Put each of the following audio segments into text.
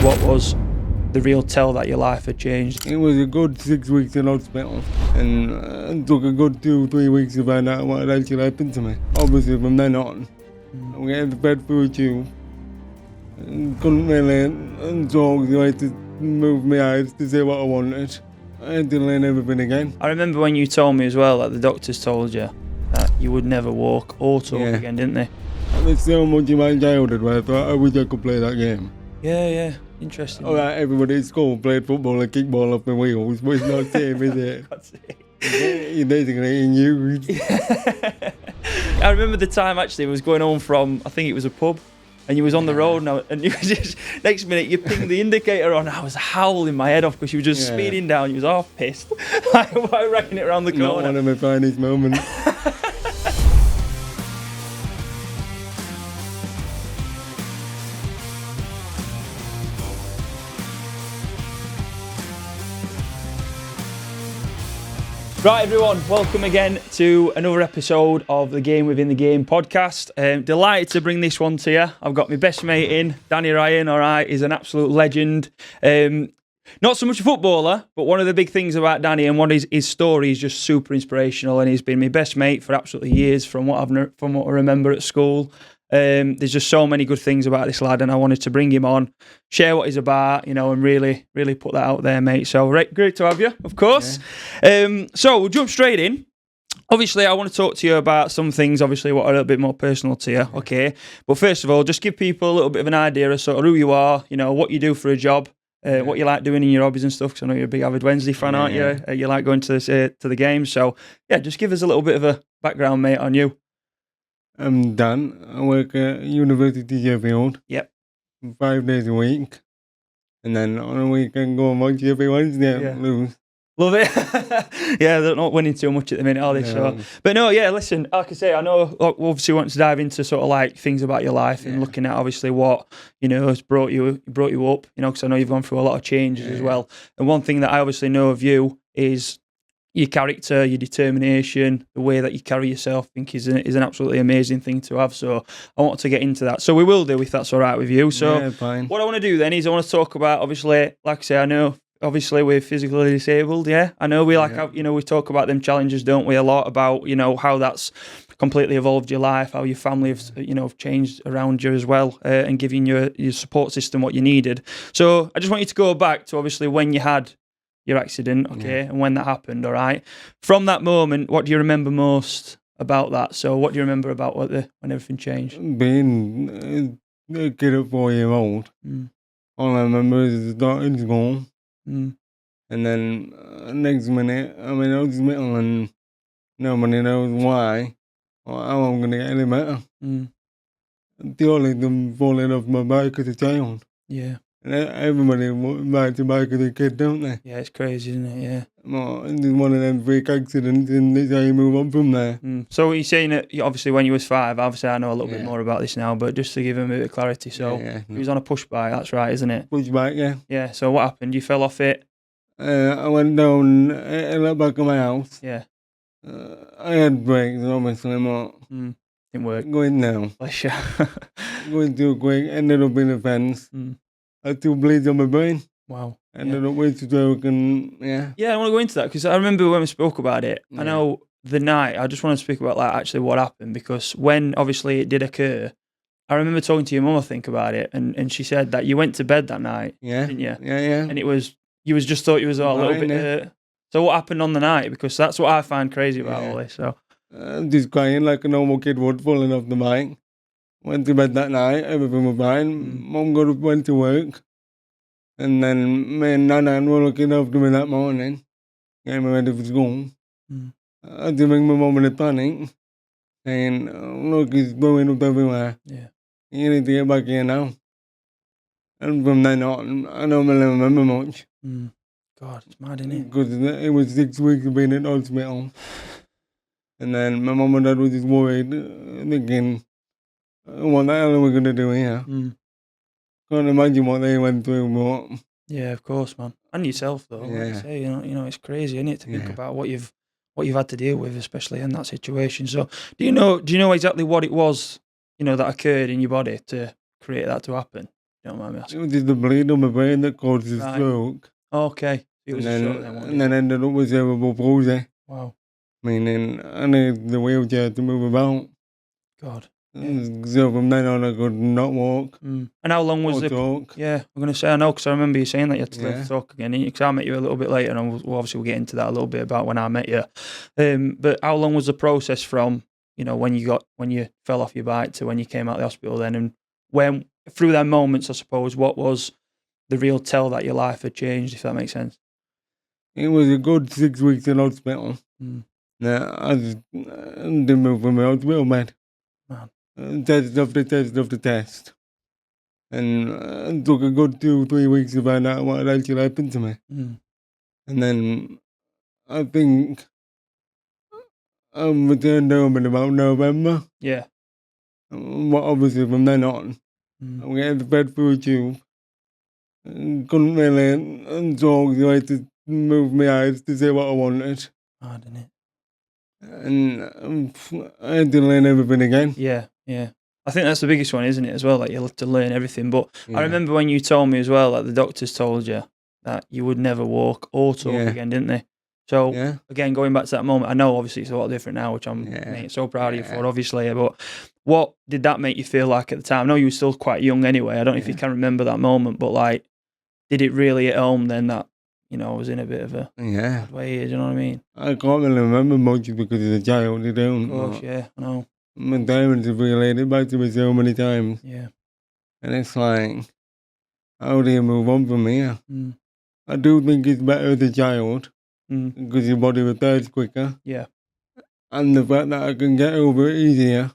What was the real tell that your life had changed? It was a good 6 weeks in hospital, and it took a good 2-3 weeks to find out what had actually happened to me. Obviously, from then on, I had to bed through a tube, and couldn't really talk, so I had to move my eyes to see what I wanted. I had to learn everything again. I remember when you told me as well that the doctors told you that you would never walk or talk again, didn't they? There's so much in my childhood where I thought I wish I could play that game. Yeah, interesting. All right, everybody at school played football and kickball off the wheels, but it's not safe, is it? That's it. You're basically in use. I remember the time actually I was going home from, I think it was a pub, and you was on the road now, and you was just, next minute you pinged the indicator on. I was howling my head off because you were just speeding down. You was half pissed, like racking it around the corner. Not one of my finest moments. Right, everyone, welcome again to another episode of the Game Within the Game podcast. Delighted to bring this one to you. I've got my best mate in, Danny Ryan, all right, he's an absolute legend. Not so much a footballer, but one of the big things about Danny and what his story is just super inspirational, and he's been my best mate for absolutely years from what I remember at school. There's just so many good things about this lad, and I wanted to bring him on, share what he's about, and really put that out there, mate. So great to have you, of course. Yeah. So we'll jump straight in. Obviously, I want to talk to you about some things, obviously, what are a little bit more personal to you, okay? But first of all, just give people a little bit of an idea of sort of who you are, what you do for a job, what you like doing in your hobbies and stuff, because I know you're a big avid Wednesday fan, aren't you? You like going to the games. So, yeah, just give us a little bit of a background, mate, on you. I'm Dan. I work at University Sheffield. Yep. 5 days a week. And then on a weekend, go and watch every Wednesday and lose. Love it. Yeah, they're not winning too much at the minute, are they? So, but no, yeah, listen, like I say, I know obviously want to dive into sort of like things about your life and looking at obviously what, has brought you up, because I know you've gone through a lot of changes as well. And one thing that I obviously know of you is your character, your determination, the way that you carry yourself, I think is an absolutely amazing thing to have. So I want to get into that. So we will do, if that's all right with you. So fine. What I want to do then is I want to talk about, obviously, like I say, I know, obviously we're physically disabled, I know we we talk about them challenges, don't we, a lot about, how that's completely evolved your life, how your family have changed around you as well, and giving your support system what you needed. So I just want you to go back to obviously when you had your accident, and when that happened, all right? From that moment, what do you remember most about that? So what do you remember about when everything changed? Being a kid at 4-year-old, all I remember is starting school, and then next minute I'm in hospital and nobody knows why or how I'm going to get any better. Purely them falling off my bike as a child. Yeah. And everybody rides a bike as a kid, don't they? Yeah, it's crazy, isn't it? Yeah. Well, it's one of them freak accidents, and that's how you move on from there. So you're saying that obviously when you was 5, obviously I know a little bit more about this now, but just to give him a bit of clarity. So he was on a push bike, that's right, isn't it? Push bike, yeah. Yeah, so what happened? You fell off it? I went down at the back of my house. Yeah. I had brakes, obviously, but didn't work. Going down. Bless you. Going too quick, ended up in a fence. I had 2 bleeds on my brain. Wow. Ended up with stroke and, Yeah, I want to go into that because I remember when we spoke about it. I know the night, I just want to speak about like actually what happened, because when obviously it did occur, I remember talking to your mum, I think, about it, and she said that you went to bed that night, didn't you? Yeah. And you just thought you was a little bit hurt. So what happened on the night? Because that's what I find crazy about all this. So just crying like a normal kid would, falling off the bike. Went to bed that night, everything was fine. Mum went to work. And then me and Nana were looking after me that morning, getting me ready for school. I had to ring my mum in a panic, saying, look, he's blowing up everywhere. Yeah. You need to get back here now. And from then on, I don't really remember much. God, it's mad, isn't it? Because it was 6 weeks of being in hospital. And then my mum and dad were just worried, thinking, what the hell are we going to do here? Can't imagine what they went through, but... Yeah, of course, man. And yourself, though. Like you say, it's crazy, isn't it, to think about what you've had to deal with, especially in that situation. So, do you know exactly what it was, that occurred in your body to create that to happen? Don't mind me It asking. was just the bleed on my brain that caused the Right. stroke. Okay. It was a stroke then, wasn't And then ended up with cerebral palsy, Wow. meaning I needed the wheelchair to move about. God. Yeah. So from then on, I could not walk And how long was or the... talk. Yeah, I'm going to say I know because I remember you saying that you had to learn Yeah. to talk again. Because I met you a little bit later, and we'll get into that a little bit about when I met you. But how long was the process from when you fell off your bike to when you came out of the hospital then, and when through them moments, I suppose, what was the real tell that your life had changed, if that makes sense? It was a good 6 weeks in hospital. Now, I just didn't move from my hospital bed. Man. Test after test. And it took a good 2-3 weeks to find out what had actually happened to me. And then I think I returned home in about November. Yeah. Well, obviously from then on, I get fed through a tube. Couldn't really talk, so I had to move my eyes to say what I wanted. Hard, isn't it? And I had to learn everything again. Yeah. I think that's the biggest one, isn't it, as well? Like, you'll have to learn everything. But I remember when you told me as well, like the doctors told you that you would never walk or talk again, didn't they? So, again, going back to that moment, I know obviously it's a lot different now, which I'm mate, so proud of you for, obviously. But what did that make you feel like at the time? I know you were still quite young anyway. I don't know if you can remember that moment, but like, did it really hit home then that, I was in a bit of a bad way here, do you know what I mean? I can't really remember much because as a child, you don't. Of course, yeah, I know. My parents have related back to me so many times. Yeah. And it's like, how do you move on from here? I do think it's better as a child because your body repairs quicker. Yeah. And the fact that I can get over it easier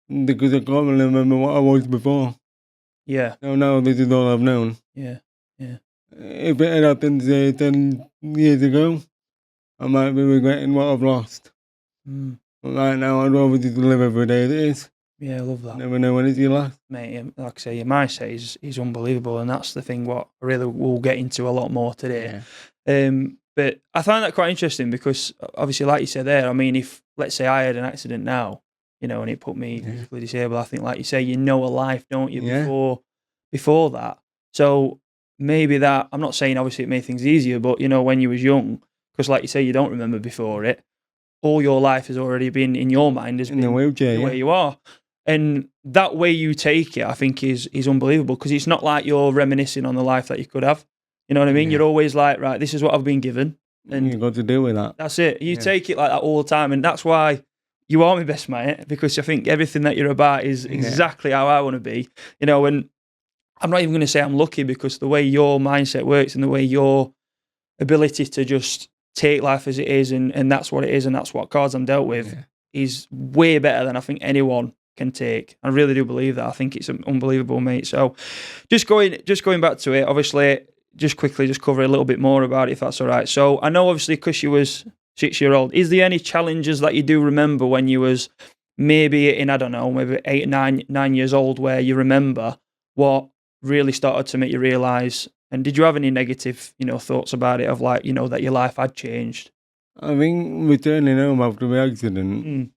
because I can't really remember what I was before. Yeah. Now this is all I've known. Yeah. If it had happened, say, 10 years ago, I might be regretting what I've lost. But right now, I'd rather just live every day as it is. Yeah, I love that. Never know when it's your last. Mate, like I say, your mindset is unbelievable, and that's the thing what I really will get into a lot more today. But I find that quite interesting because, obviously, like you said there, I mean, if, let's say I had an accident now, and it put me physically disabled, I think, like you say, you know a life, don't you, before that. So maybe that, I'm not saying obviously it made things easier, but, when you was young, because like you say, you don't remember before it, all your life has already been, in your mind, has been the wheelchair, where you are. And that way you take it, I think, is unbelievable because it's not like you're reminiscing on the life that you could have. You know what I mean? You're always like, right, this is what I've been given. And you've got to deal with that. That's it. You take it like that all the time. And that's why you are my best mate, because I think everything that you're about is exactly how I want to be. And I'm not even going to say I'm lucky because the way your mindset works and the way your ability to just take life as it is and that's what it is and that's what cards I'm dealt with is way better than I think anyone can take. I really do believe that. I think it's unbelievable, mate. So just going back to it, obviously, just quickly cover a little bit more about it, if that's all right. So I know obviously because you was 6-year-old, is there any challenges that you do remember when you was maybe in, I don't know, maybe 8, 9 years old where you remember what really started to make you realise? And did you have any negative, thoughts about it of like, that your life had changed? I think returning home after the accident,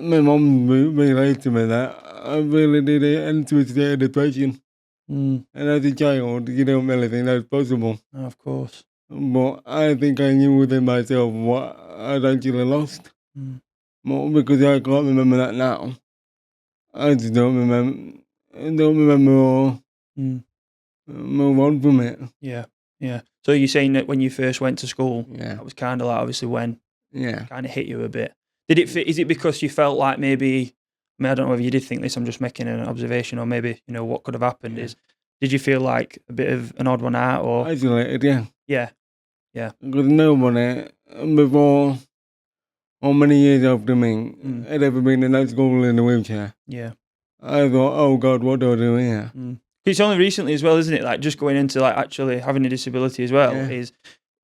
my mum realised to me that I really did enter a state of depression. And as a child, you don't really think that's possible. Oh, of course. But I think I knew within myself what I'd actually lost. But because I can't remember that now, I just don't remember or move on from it. Yeah. So you're saying that when you first went to school, that was kind of like obviously when kind of hit you a bit. Is it because you felt like maybe, I mean, I don't know whether you did think this, I'm just making an observation, or maybe, what could have happened is, did you feel like a bit of an odd one out? Or isolated, Yeah. Because nobody before, or many years after me, had ever been in that school in a wheelchair. Yeah. I thought, oh God, what do I do here? It's only recently as well, isn't it? Like just going into like actually having a disability as well is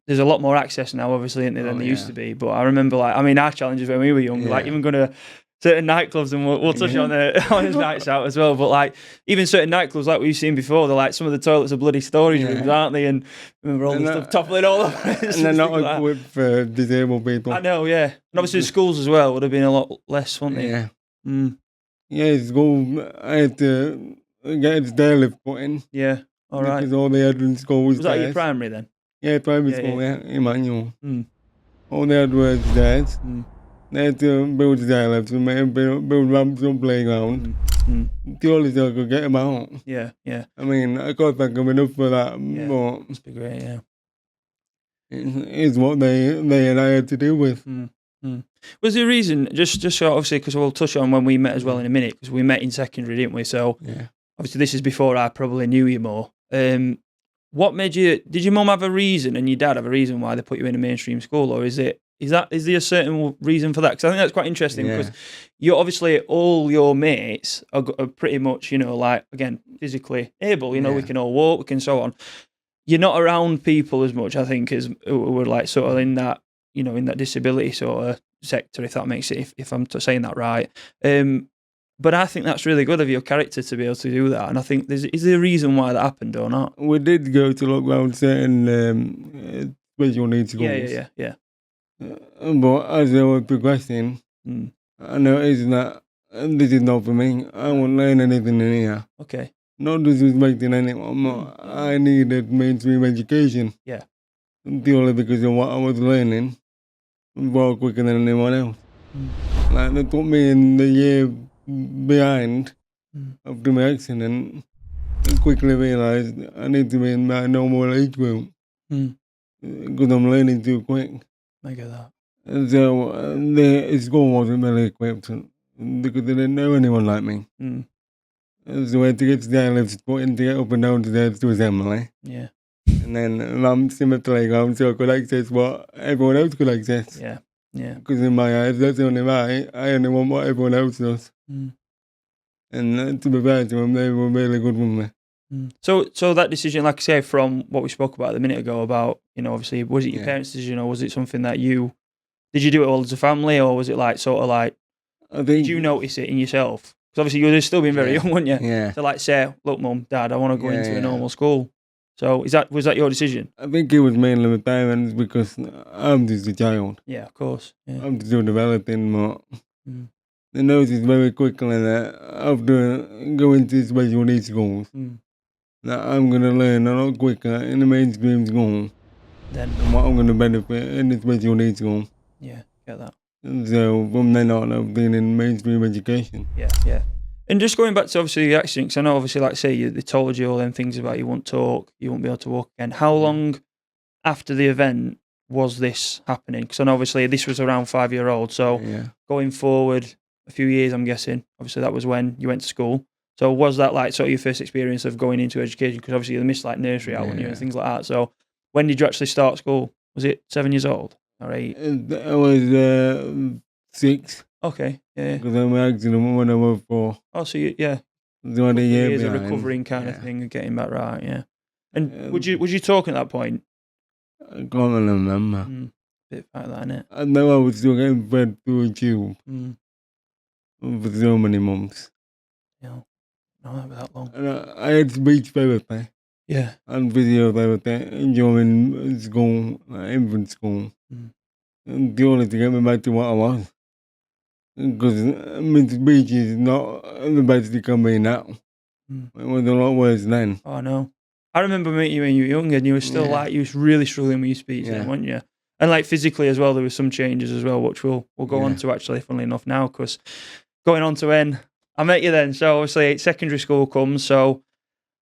there's a lot more access now, obviously, than there used to be. But I remember, like, I mean, our challenges when we were young, like even going to certain nightclubs, and we'll touch on his nights out as well. But like even certain nightclubs, like we've seen before, they're like some of the toilets are bloody storage rooms, aren't they? And remember all the stuff toppling all over. And they're not equipped for disabled people. I know, yeah. And obviously the schools as well would have been a lot less, wouldn't they? Yeah, school, I had to get a stair lift put in. Yeah. All right. Because all they had in school was Was that stairs. your primary then? Yeah, primary Yeah, school, yeah. yeah, Emmanuel. Mm. All they had was stairs. Mm. They had to build stair lifts and build ramps on playground. Purely so I could get them out. Yeah, yeah. I mean, I can't thank them enough for that, Yeah. but Must be great, yeah. it's what they and I had to deal with. Was there a reason, just so obviously, because we'll touch on when we met as well in a minute, because we met in secondary, didn't we? So obviously this is before I probably knew you more. What made you, did your mum have a reason and your dad have a reason why they put you in a mainstream school, or is there a certain reason for that? Because I think that's quite interesting, because you're obviously, all your mates are pretty much, you know, like, again, physically able, you know, we can all walk, we can so on. You're not around people as much, I think, as who are like sort of in that, you know, in that disability sort of sector, if that makes it, if I'm saying that right. But I think that's really good of your character to be able to do that. And I think is there a reason why that happened or not? We did go to look around certain special needs schools. Yeah. But as I was progressing, I noticed that this is not for me. I won't learn anything in here. Okay. Not disrespecting anyone, but I needed mainstream education. Yeah. Purely because of what I was learning far quicker than anyone else. Like, they put me in the year behind after my accident. I quickly realised I need to be in my normal age group because I'm learning too quick. I get that. And so the school wasn't really equipped because they didn't know anyone like me. So I had to get stairlifts put in to get up and down the stairs to assembly. Yeah. And then ramps in my playground so I could access what everyone else could access. Yeah. Because in my eyes, that's only right. I only want what everyone else does. And to be fair to them, they were really good with me. So that decision, like I say, from what we spoke about a minute ago about, you know, obviously, was it your parents' decision, or was it something that did you do it all as a family, or was it like sort of like, did you notice it in yourself? Because obviously you were still being very young, weren't you? Yeah. To like say, look, Mum, Dad, I want to go into a normal school. So was that your decision? I think it was mainly my parents because I'm just a child. Yeah, of course. Yeah. I'm still developing, but they noticed very quickly that after going to special needs schools, that I'm going to learn a lot quicker in the mainstream school than what I'm going to benefit in the special needs school. Yeah, get that. So from then on, I've been in mainstream education. Yeah. And just going back to obviously the accident, because I know obviously, like I say, they told you all them things about you won't talk, you won't be able to walk again. How long after the event was this happening? Because I know obviously this was around 5-year-old, so going forward a few years, I'm guessing, obviously that was when you went to school. So was that like sort of your first experience of going into education? Because obviously you missed like nursery out on you and things like that. So when did you actually start school? Was it 7 years old or 8? I was 6. Okay, yeah. Because I was accident when I was 4. Oh, so yeah. So a year years of behind. recovering kind of thing and getting back right, yeah. And was you talking at that point? I can't remember. Bit like that, innit? I know I was still getting fed through a tube for so many months. Yeah, no, that was that long. And I had speech therapy. Yeah. And physiotherapy during school, infant school. Purely to get me back to what I was. Because my speech is not the best it can be now. It was a lot worse then. Oh, no. I remember meeting you when you were young and you were still like, you was really struggling with your speech then, weren't you? And like physically as well, there were some changes as well, which we'll go on to actually, funnily enough now, because going on to when I met you then. So obviously secondary school comes, so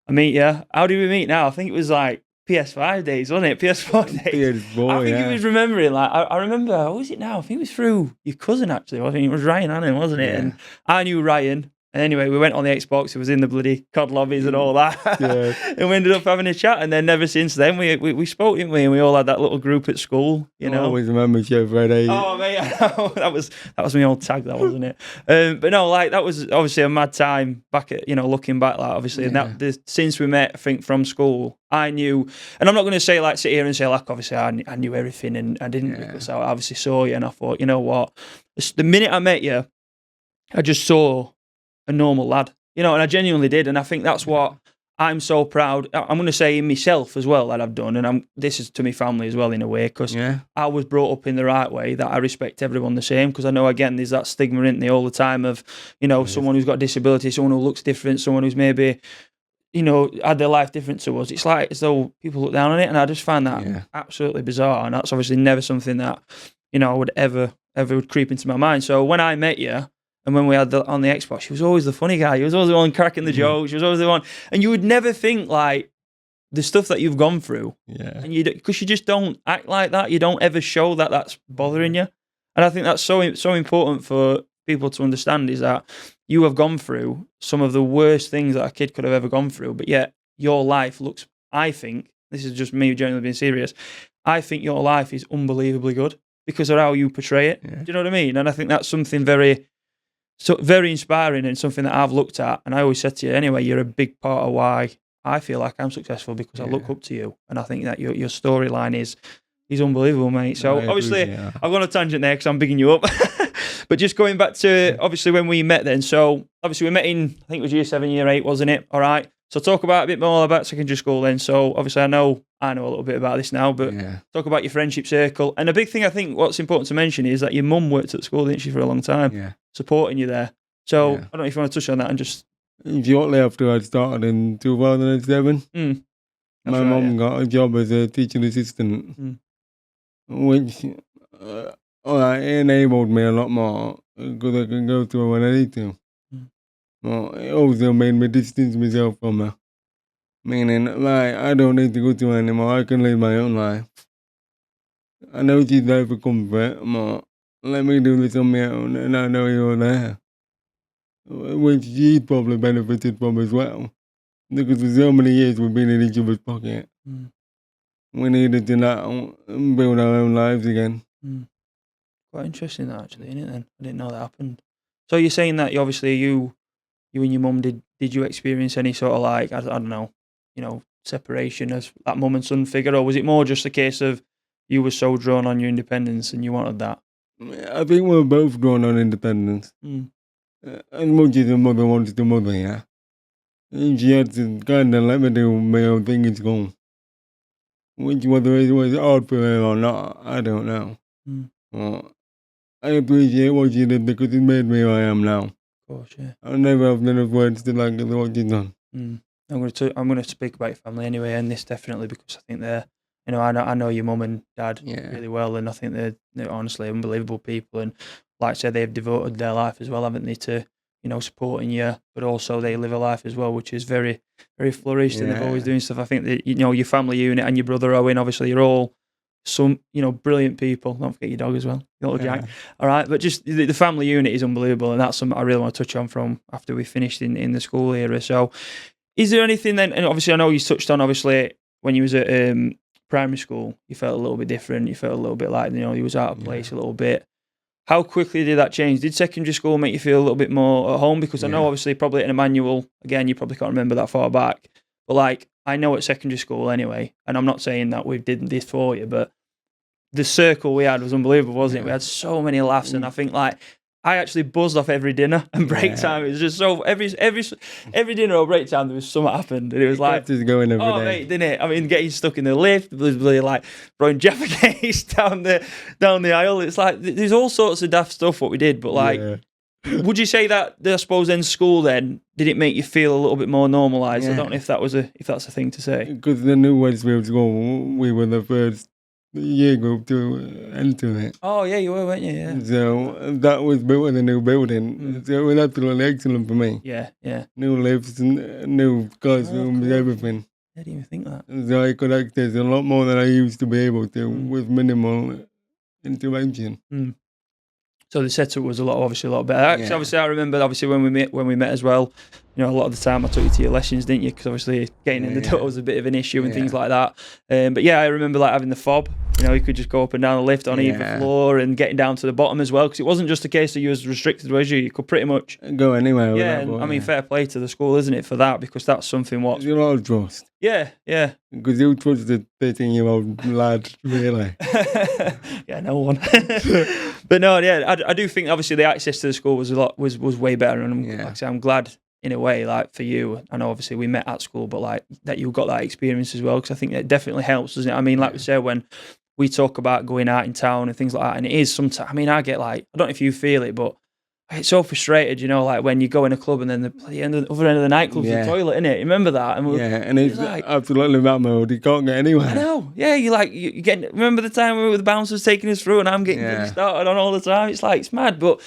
I meet you. How do we meet now? I think it was like PS5 days, wasn't it? PS4 days. PS4, I think he was remembering, like, I remember, what was it now? I think it was through your cousin, actually. I think it was Ryan Hannon, wasn't it? And I knew Ryan. And anyway, we went on the Xbox. It was in the bloody COD lobbies and all that. And we ended up having a chat. And then never since then, we spoke, didn't we? And we all had that little group at school, you know. I always remember Sheffield. Oh, mate, that was my old tag, that wasn't it? But no, like, that was obviously a mad time back at, you know, looking back, like, obviously. And since we met, I think, from school, I knew, and I'm not going to say, like, sit here and say, like, obviously, I knew everything and I didn't, because I obviously saw you and I thought, you know what? The minute I met you, I just saw a normal lad, you know, and I genuinely did. And I think that's what I'm so proud. I'm going to say in myself as well that I've done, and this is to my family as well in a way, because I was brought up in the right way, that I respect everyone the same, because I know, again, there's that stigma in there all the time of, someone who's got a disability, someone who looks different, someone who's maybe, had their life different to us. It's like as though people look down on it, and I just find that absolutely bizarre, and that's obviously never something that, would ever would creep into my mind. So when I met you, and when we had on the Xbox, she was always the funny guy. He was always the one cracking the jokes. She was always the one. And you would never think, like, the stuff that you've gone through. Yeah. And because you just don't act like that. You don't ever show that that's bothering you. And I think that's so important for people to understand, is that you have gone through some of the worst things that a kid could have ever gone through. But yet your life looks, I think, this is just me generally being serious, I think your life is unbelievably good because of how you portray it. Yeah. Do you know what I mean? And I think that's something very inspiring, and something that I've looked at. And I always said to you, anyway, you're a big part of why I feel like I'm successful, because I look up to you. And I think that your storyline is unbelievable, mate. So obviously, I've gone on a tangent there because I'm bigging you up. But just going back to, obviously, when we met then. So obviously we met in, I think it was year 7, year 8, wasn't it? All right. So talk about a bit more about secondary school then. So obviously I know a little bit about this now, but talk about your friendship circle. And a big thing I think what's important to mention is that your mum worked at school, didn't she, for a long time, supporting you there. So I don't know if you want to touch on that and just... Shortly after I started in 2007, my mum got a job as a teaching assistant, which enabled me a lot more because I can go to her when I need to. Well, it also made me distance myself from her. Meaning, like, I don't need to go to her anymore. I can live my own life. I know she's there for comfort, but let me do this on my own, and I know you're there. Which she probably benefited from as well. Because for so many years we've been in each other's pocket. We needed to now build our own lives again. Quite interesting that, actually, isn't it then? I didn't know that happened. So you're saying that obviously you and your mum, did you experience any sort of, like, I don't know, separation as that mum and son figure, or was it more just a case of you were so drawn on your independence and you wanted that? I think we were both drawn on independence. As much as a mother wants to mother, yeah. And she had to kind of let me do my own thing in school. Which, whether it was hard for her or not, I don't know. But I appreciate what she did because it made me who I am now. Of course, yeah. I never have enough words to like what she's done. I'm going to speak about your family anyway, and this definitely, because I think they're, I know your mum and dad really well, and I think they're honestly unbelievable people. And like I said, they've devoted their life as well, haven't they, to supporting you, but also they live a life as well, which is very, very flourished, and they're always doing stuff. I think that your family unit and your brother Owen, obviously, you're all some brilliant people. Don't forget your dog as well, your little Jack. All right, but just the family unit is unbelievable, and that's something I really want to touch on from after we finished in the school era. So, is there anything then? And obviously, I know you touched on, obviously, when you was at primary school, you felt a little bit different. You felt a little bit like you was out of place a little bit. How quickly did that change? Did secondary school make you feel a little bit more at home? Because I know, obviously, probably at Emmanuel, again, you probably can't remember that far back. But, like, I know at secondary school anyway, and I'm not saying that we did this for you, but the circle we had was unbelievable, wasn't it? We had so many laughs, and I think, like, I actually buzzed off every dinner and break time. It was just so, every dinner or break time, there was something happened. And it was like, just going every day. Mate, didn't it? I mean, getting stuck in the lift, was really like throwing Jaffa cakes down the aisle. It's like, there's all sorts of daft stuff what we did, but like, would you say that, I suppose, in school then, did it make you feel a little bit more normalised? I don't know if that's a thing to say. Because the new Westfield School, we were the first year group to enter it. Oh yeah, you were, weren't you? Yeah. So that was built in a new building. So it was absolutely excellent for me. Yeah. New lifts, new classrooms, everything. I didn't even think that. So I could access a lot more than I used to be able to with minimal intervention. So the setup was obviously a lot better. Obviously, I remember when we met as well. A lot of the time I took you to your lessons, didn't you? Because obviously getting in the door was a bit of an issue and things like that. But yeah, I remember like having the fob. You could just go up and down the lift on either floor and getting down to the bottom as well. Because it wasn't just a case that you was restricted, was you? You could pretty much go anywhere. Yeah, I mean, fair play to the school, isn't it, for that? Because that's something There's a lot of trust. Yeah. Because you trust the 13-year-old lad, really. Yeah, no one. But no, yeah, I do think obviously the access to the school was way better, and like I say, I'm glad in a way, like for you, I know obviously we met at school, but like that you got that experience as well, because I think it definitely helps, doesn't it? I mean, like we said, when we talk about going out in town and things like that, and it is sometimes, I mean, I get like, I don't know if you feel it, but I get so frustrated, you know, like when you go in a club and then the other end of the nightclub's the toilet, innit? You remember that? And and it's like, absolutely that mode. You can't get anywhere. I know. Yeah, you get. Remember the time we were with the bouncers taking us through, and I'm getting things started on all the time. It's like, it's mad, but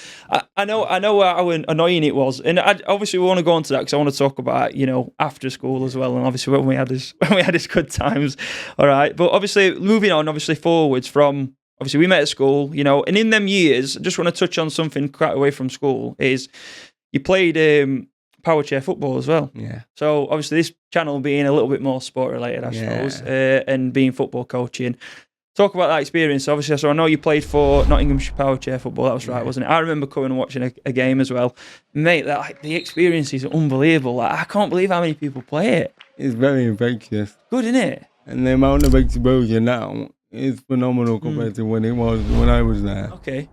I know how annoying it was, and obviously we want to go on to that because I want to talk about, you know, after school as well, and obviously when we had his good times. All right, but obviously moving on, obviously forwards from. Obviously, we met at school, you know, and in them years, I just want to touch on something quite away from school, is you played power chair football as well. Yeah. So, obviously, this channel being a little bit more sport-related, I suppose, and being football coaching. Talk about that experience, obviously. So, I know you played for Nottinghamshire power chair football. That was right, wasn't it? I remember coming and watching a game as well. Mate, the experience is unbelievable. Like, I can't believe how many people play it. It's very infectious. Good, isn't it? And the amount of exposure now is phenomenal compared to when I was there. Okay.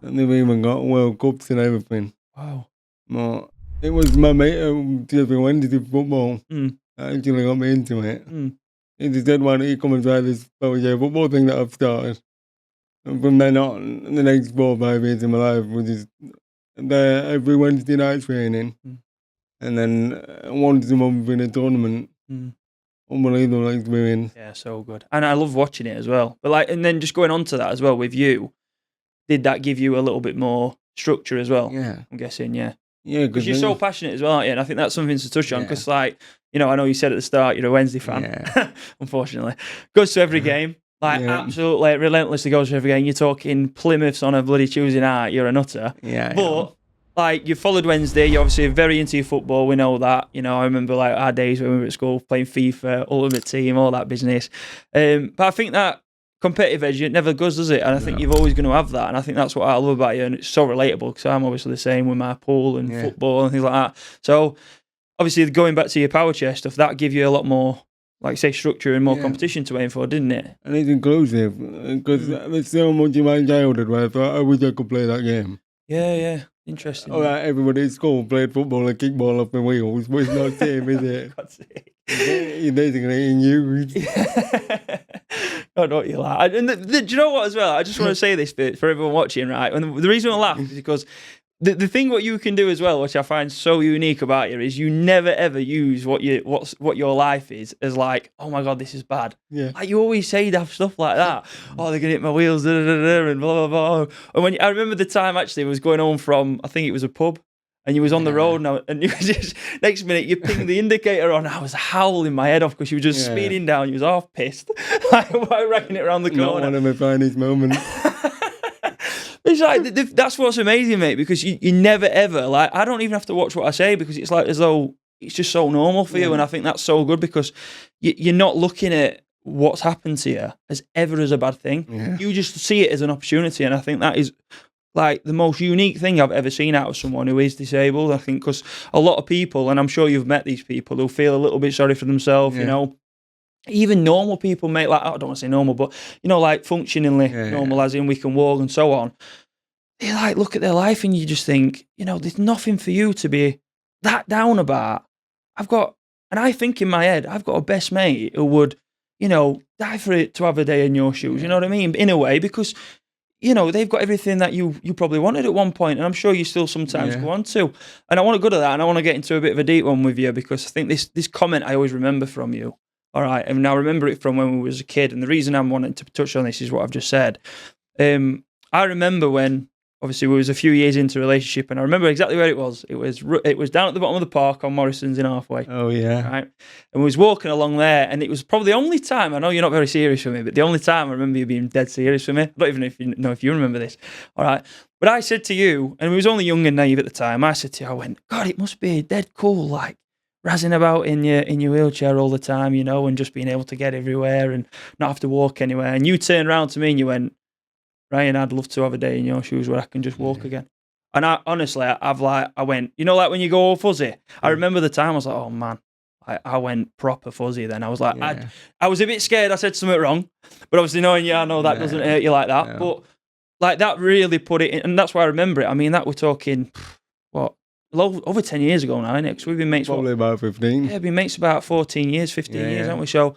And they've even got World Cups and everything. Wow. But it was my mate who Wednesday football that actually got me into it. He just said, why don't you come and try this power chair football thing that I've started? And from then on, the next 4 or 5 years of my life was just there every Wednesday night training. And then once a month in a tournament. Unbelievable experience. Yeah, so good. And I love watching it as well. But like, and then just going on to that as well with you, did that give you a little bit more structure as well? Yeah. I'm guessing, yeah. Yeah, because you're so passionate as well, aren't you? And I think that's something to touch on because, like, you know, I know you said at the start you're a Wednesday fan, unfortunately. Goes to every game. Like, absolutely relentlessly goes to every game. You're talking Plymouths on a bloody Tuesday night, you're a nutter. Yeah. But like, you followed Wednesday, you're obviously very into your football, we know that. You know, I remember like our days when we were at school playing FIFA, Ultimate Team, all that business. But I think that competitive edge, it never goes, does it? And I think you're always going to have that. And I think that's what I love about you. And it's so relatable because I'm obviously the same with my pool and football and things like that. So obviously going back to your power chair stuff, that gave you a lot more, like say, structure and more competition to aim for, didn't it? And it's inclusive because there's so much in my childhood where I thought I wish I could play that game. Yeah. Interesting. All right, everybody at school played football and kickball off the wheels, but it's not the same, is it? God's sake. You're basically in use. I know what you like. And do you know what as well? I just want to say this bit for everyone watching, right? And the reason I laugh is because the thing what you can do as well, which I find so unique about you, is you never ever use what your life is as like, oh my God, this is bad. Yeah. Like you always say daft stuff like that. Oh, they're gonna hit my wheels, and blah blah blah. And when I remember the time actually I was going home from, I think it was a pub, and you was on the road now, and you just next minute you pinged the indicator on. I was howling my head off because you were just speeding down. You was half pissed, like racking it around the corner. Not one of my finest moments. It's like that's what's amazing, mate. Because you never ever like. I don't even have to watch what I say because it's like as though it's just so normal for you, and I think that's so good because you're not looking at what's happened to you as ever as a bad thing. Yeah. You just see it as an opportunity, and I think that is like the most unique thing I've ever seen out of someone who is disabled. I think because a lot of people, and I'm sure you've met these people who feel a little bit sorry for themselves, you know. Even normal people, mate, like, I don't want to say normal, but, you know, like functionally normal, as in we can walk and so on. They like look at their life and you just think, you know, there's nothing for you to be that down about. And I think in my head, I've got a best mate who would, you know, die for it to have a day in your shoes, you know what I mean? In a way, because, you know, they've got everything that you probably wanted at one point, and I'm sure you still sometimes go on to. And I want to go to that, and I want to get into a bit of a deep one with you, because I think this comment I always remember from you. All right, and I remember it from when we was a kid, and the reason I'm wanting to touch on this is what I've just said. I remember when, obviously, we was a few years into a relationship, and I remember exactly where it was. It was down at the bottom of the park on Morrison's in Halfway. Oh, yeah. Right? And we was walking along there, and it was probably the only time, I know you're not very serious with me, but the only time I remember you being dead serious with me. I don't even know if you remember this. All right. But I said to you, and we was only young and naive at the time, I said to you, I went, God, it must be dead cool, like, razzing about in your wheelchair all the time, you know, and just being able to get everywhere and not have to walk anywhere. And you turned around to me and you went, Ryan, I'd love to have a day in your shoes where I can just walk again. And I honestly, I went, you know, like when you go all fuzzy. I remember the time I was like, oh man, I went proper fuzzy then. I was like, I was a bit scared I said something wrong, but obviously knowing I know that doesn't hurt you like that. Yeah. But like that really put it in, and that's why I remember it. I mean, that we're talking, what, over 10 years ago now, innit? Because we've been mates. Probably about 15. Yeah, been mates about 14 years, 15 years, Yeah. haven't we? So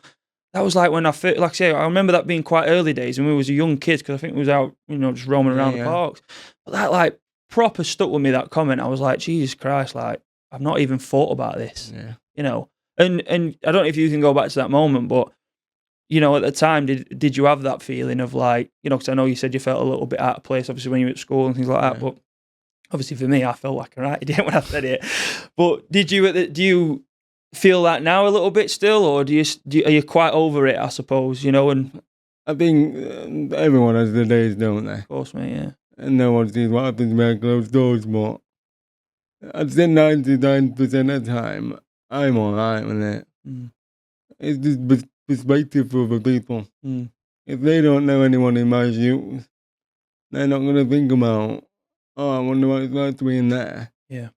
that was like when like I say, I remember that being quite early days when we was a young kid, because I think we was out, just roaming around the parks. But that like proper stuck with me, that comment. I was like, Jesus Christ, like I've not even thought about this, And I don't know if you can go back to that moment, but at the time, did you have that feeling of like, because I know you said you felt a little bit out of place, obviously when you were at school and things like that, but obviously for me, I felt like a right idiot when I said it. But do you feel that now a little bit still, or are you quite over it, I suppose, And I think everyone has their days, don't they? Of course, mate, yeah. And no one sees what happens behind closed doors, but I'd say 99% of the time, I'm alright with it. It's just perspective for other people. If they don't know anyone in my shoes, they're not going to think about, I wonder what it's like to be in there. Yeah.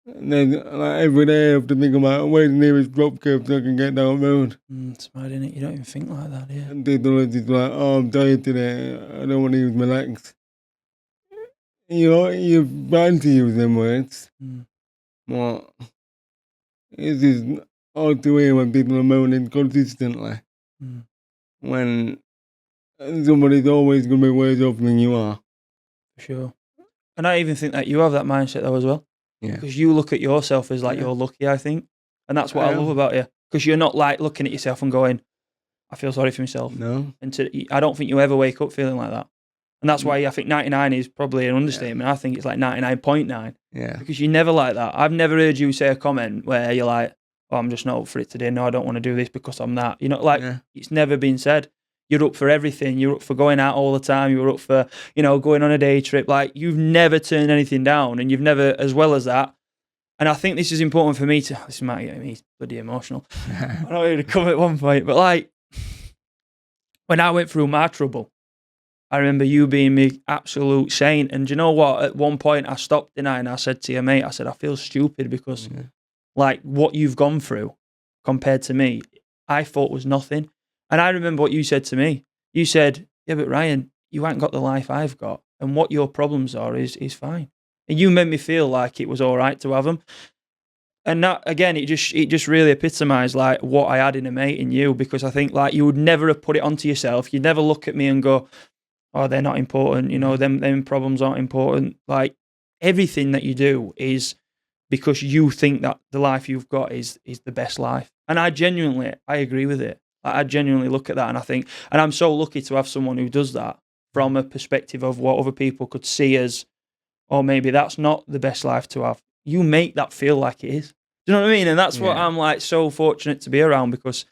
And then like, every day I have to think about where's the nearest drop curb so I can get down the road. It's mad, innit? You don't even think like that, yeah. And people are just like, I'm tired today, I don't want to use my legs. You're bound to use them words. But it's just hard to hear when people are moaning consistently. When somebody's always going to be worse off than you are. For sure. And I even think that you have that mindset though as well. Yeah. Because you look at yourself as like you're lucky, I think. And that's what I love about you. Because you're not like looking at yourself and going, I feel sorry for myself. No. And I don't think you ever wake up feeling like that. And that's why I think 99 is probably an understatement. I think it's like 99.9. Yeah. Because you're never like that. I've never heard you say a comment where you're like, oh, I'm just not up for it today. No, I don't want to do this because I'm that. It's never been said. You're up for everything. You're up for going out all the time. You're up for, going on a day trip. Like, you've never turned anything down, and you've never, as well as that. And I think this is important for me this might get me bloody emotional. I don't know to come at one point, but like, when I went through my trouble, I remember you being me absolute saint. And do you know what? At one point, I stopped denying. I said to your mate, I said, I feel stupid because like what you've gone through compared to me, I thought was nothing. And I remember what you said to me. You said, yeah, but Ryan, you ain't got the life I've got. And what your problems are is fine. And you made me feel like it was all right to have them. And that, again, it just really epitomised like what I had in a mate in you, because I think like you would never have put it onto yourself. You'd never look at me and go, oh, they're not important. Them problems aren't important. Like everything that you do is because you think that the life you've got is the best life. And I agree with it. I genuinely look at that and I think, and I'm so lucky to have someone who does that from a perspective of what other people could see as, oh, maybe that's not the best life to have. You make that feel like it is. Do you know what I mean? And that's what I'm like so fortunate to be around, because,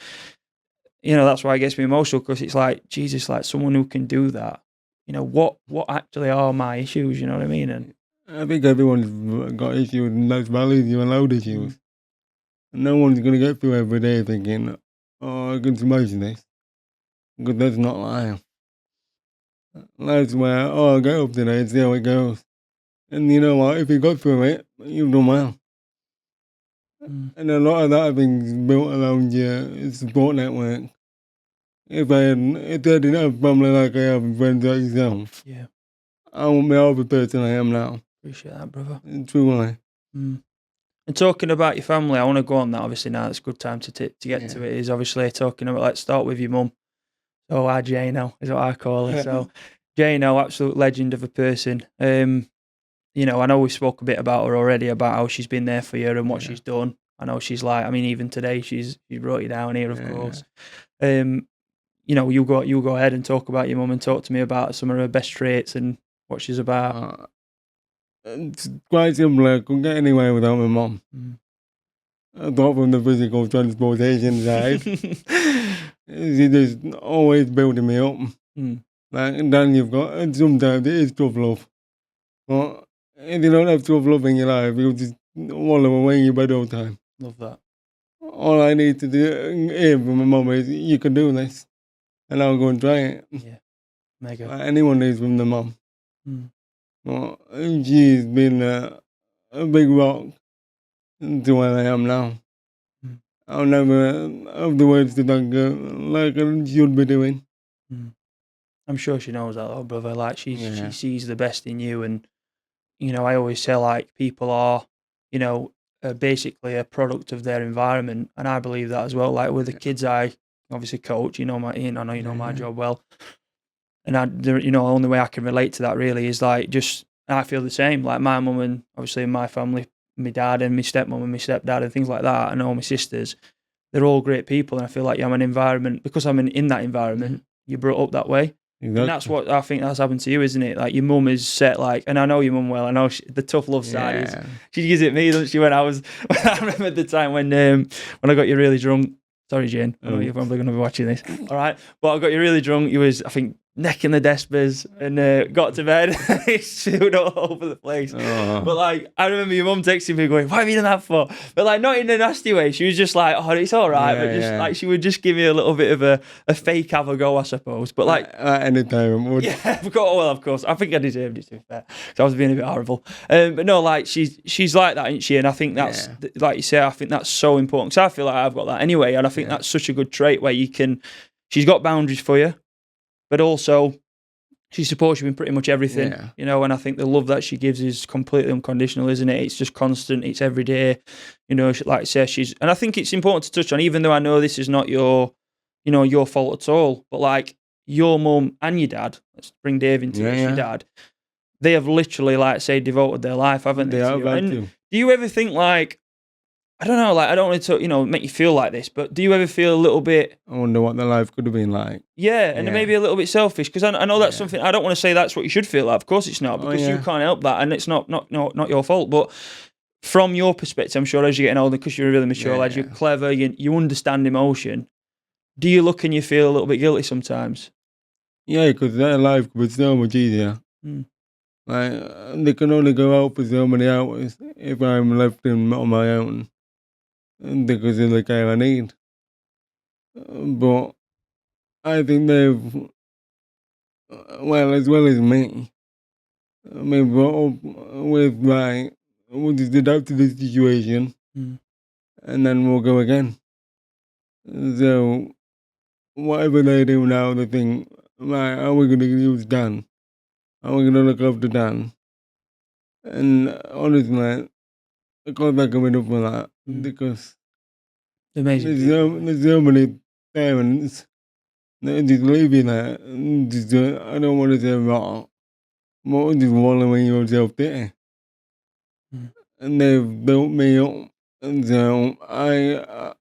that's why it gets me emotional, because it's like, Jesus, like someone who can do that. What actually are my issues? You know what I mean? And I think everyone's got issues, and that's valid. You're allowed issues. No one's going to get through every day thinking, oh, I can smash this. Because that's not life. Life's where, I'll get up today and see how it goes. And you know what? If you got through it, you've done well. And a lot of that, I think, is built around your support network. If I didn't have family like I have and friends like yourself, I wouldn't be half the person I am now. Appreciate that, brother. Truly. And talking about your family, I want to go on that. Obviously, now it's a good time to get to it. Is obviously talking about, let's start with your mum. So, our Jano is what I call her. So, Jano, absolute legend of a person. I know we spoke a bit about her already, about how she's been there for you and what she's done. I know she's like, even today she brought you down here, of course. You go ahead and talk about your mum and talk to me about some of her best traits and what she's about. It's quite simple. I couldn't get anywhere without my mum. Apart from the physical transportation side. She just always building me up. Like, and then and sometimes it is tough love. But if you don't have tough love in your life, you'll just wallow away in your bed all the time. Love that. All I need to hear from my mum is, you can do this. And I'll go and try it. Yeah, mega. Anyone needs from the mum. Well, she's been a big rock to where I am now. I'll never have the words to thank her like I should be doing. I'm sure she knows that, though, brother. Like, she sees the best in you. And, I always say, like, people are, you know, are basically a product of their environment, and I believe that as well. Like with the kids, I obviously coach. I know you know my job well, and the only way I can relate to that really is like just I feel the same. Like my mum and obviously in my family, my dad and my stepmom and my stepdad and things like that, and all my sisters, they're all great people, and I feel like I'm an environment because I'm in that environment. You're brought up that way. Exactly. And that's what I think that's happened to you, isn't it? Like your mum is set like, and I know your mum well. I know the tough love side is she gives it me, doesn't she? When I remember the time when I got you really drunk. Sorry, Jane. I know you're probably going to be watching this. All right, but I got you really drunk. You was, I think, necking the despers and got to bed. It's chewed all over the place. But like, I remember your mum texting me going, "Why have you done that for?" But like, not in a nasty way. She was just like, "Oh, it's all right." But just like, she would just give me a little bit of a fake have a go, I suppose. But like, any time would. Yeah, well, of course. I think I deserved it, to be fair, because I was being a bit horrible. But no, like she's like that, isn't she? And I think that's like you say. I think that's so important because I feel like I've got that anyway, and I think that's such a good trait where you can. She's got boundaries for you, but also she supports you in pretty much everything, you know. And I think the love that she gives is completely unconditional, isn't it? It's just constant. It's every day, you know. Like I say, and I think it's important to touch on, even though I know this is not your fault at all, but like. Your mum and your dad, let's bring Dave into this, your dad, they have literally, like, say, devoted their life, haven't they? Do you ever think, like, I don't know, like, I don't want to, make you feel like this, but do you ever feel a little bit... I wonder what their life could have been like. Yeah, and maybe a little bit selfish, because I know that's something, I don't want to say that's what you should feel like, of course it's not, because you can't help that, and it's not your fault, but from your perspective, I'm sure as you're getting older, because you're a really mature lad, you're clever, you understand emotion, do you look and you feel a little bit guilty sometimes? Yeah, because their life could be so much easier. Like, they can only go out for so many hours if I'm left in on my own because of the care I need. But I think they've, as well as me, brought up with, like, we'll just adapt to the situation and then we'll go again. So, whatever they do now, they think, right, how are we going to use Dan? How are we going to look after Dan? And honestly, I can't thank them enough for that because there's so many parents that just leave you there. I don't want to say wrong, but just wallowing yourself there. And they've built me up, and so I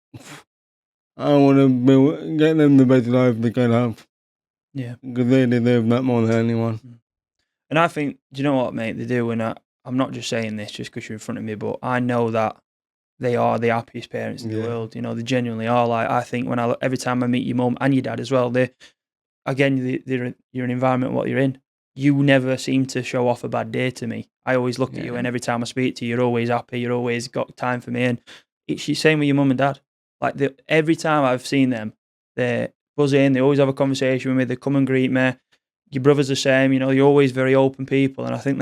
want to get them the best life they can have. Yeah. Because they deserve that more than anyone. And I think, do you know what, mate, they do, and I'm not just saying this just because you're in front of me, but I know that they are the happiest parents in the world. You know, they genuinely are. Like, I think every time I meet your mum and your dad as well, you're an environment what you're in. You never seem to show off a bad day to me. I always look at you, and every time I speak to you, you're always happy. You're always got time for me. And it's the same with your mum and dad. Like, every time I've seen them, they're buzzing. They always have a conversation with me. They come and greet me. Your brother's the same. You know, you're always very open people. And I think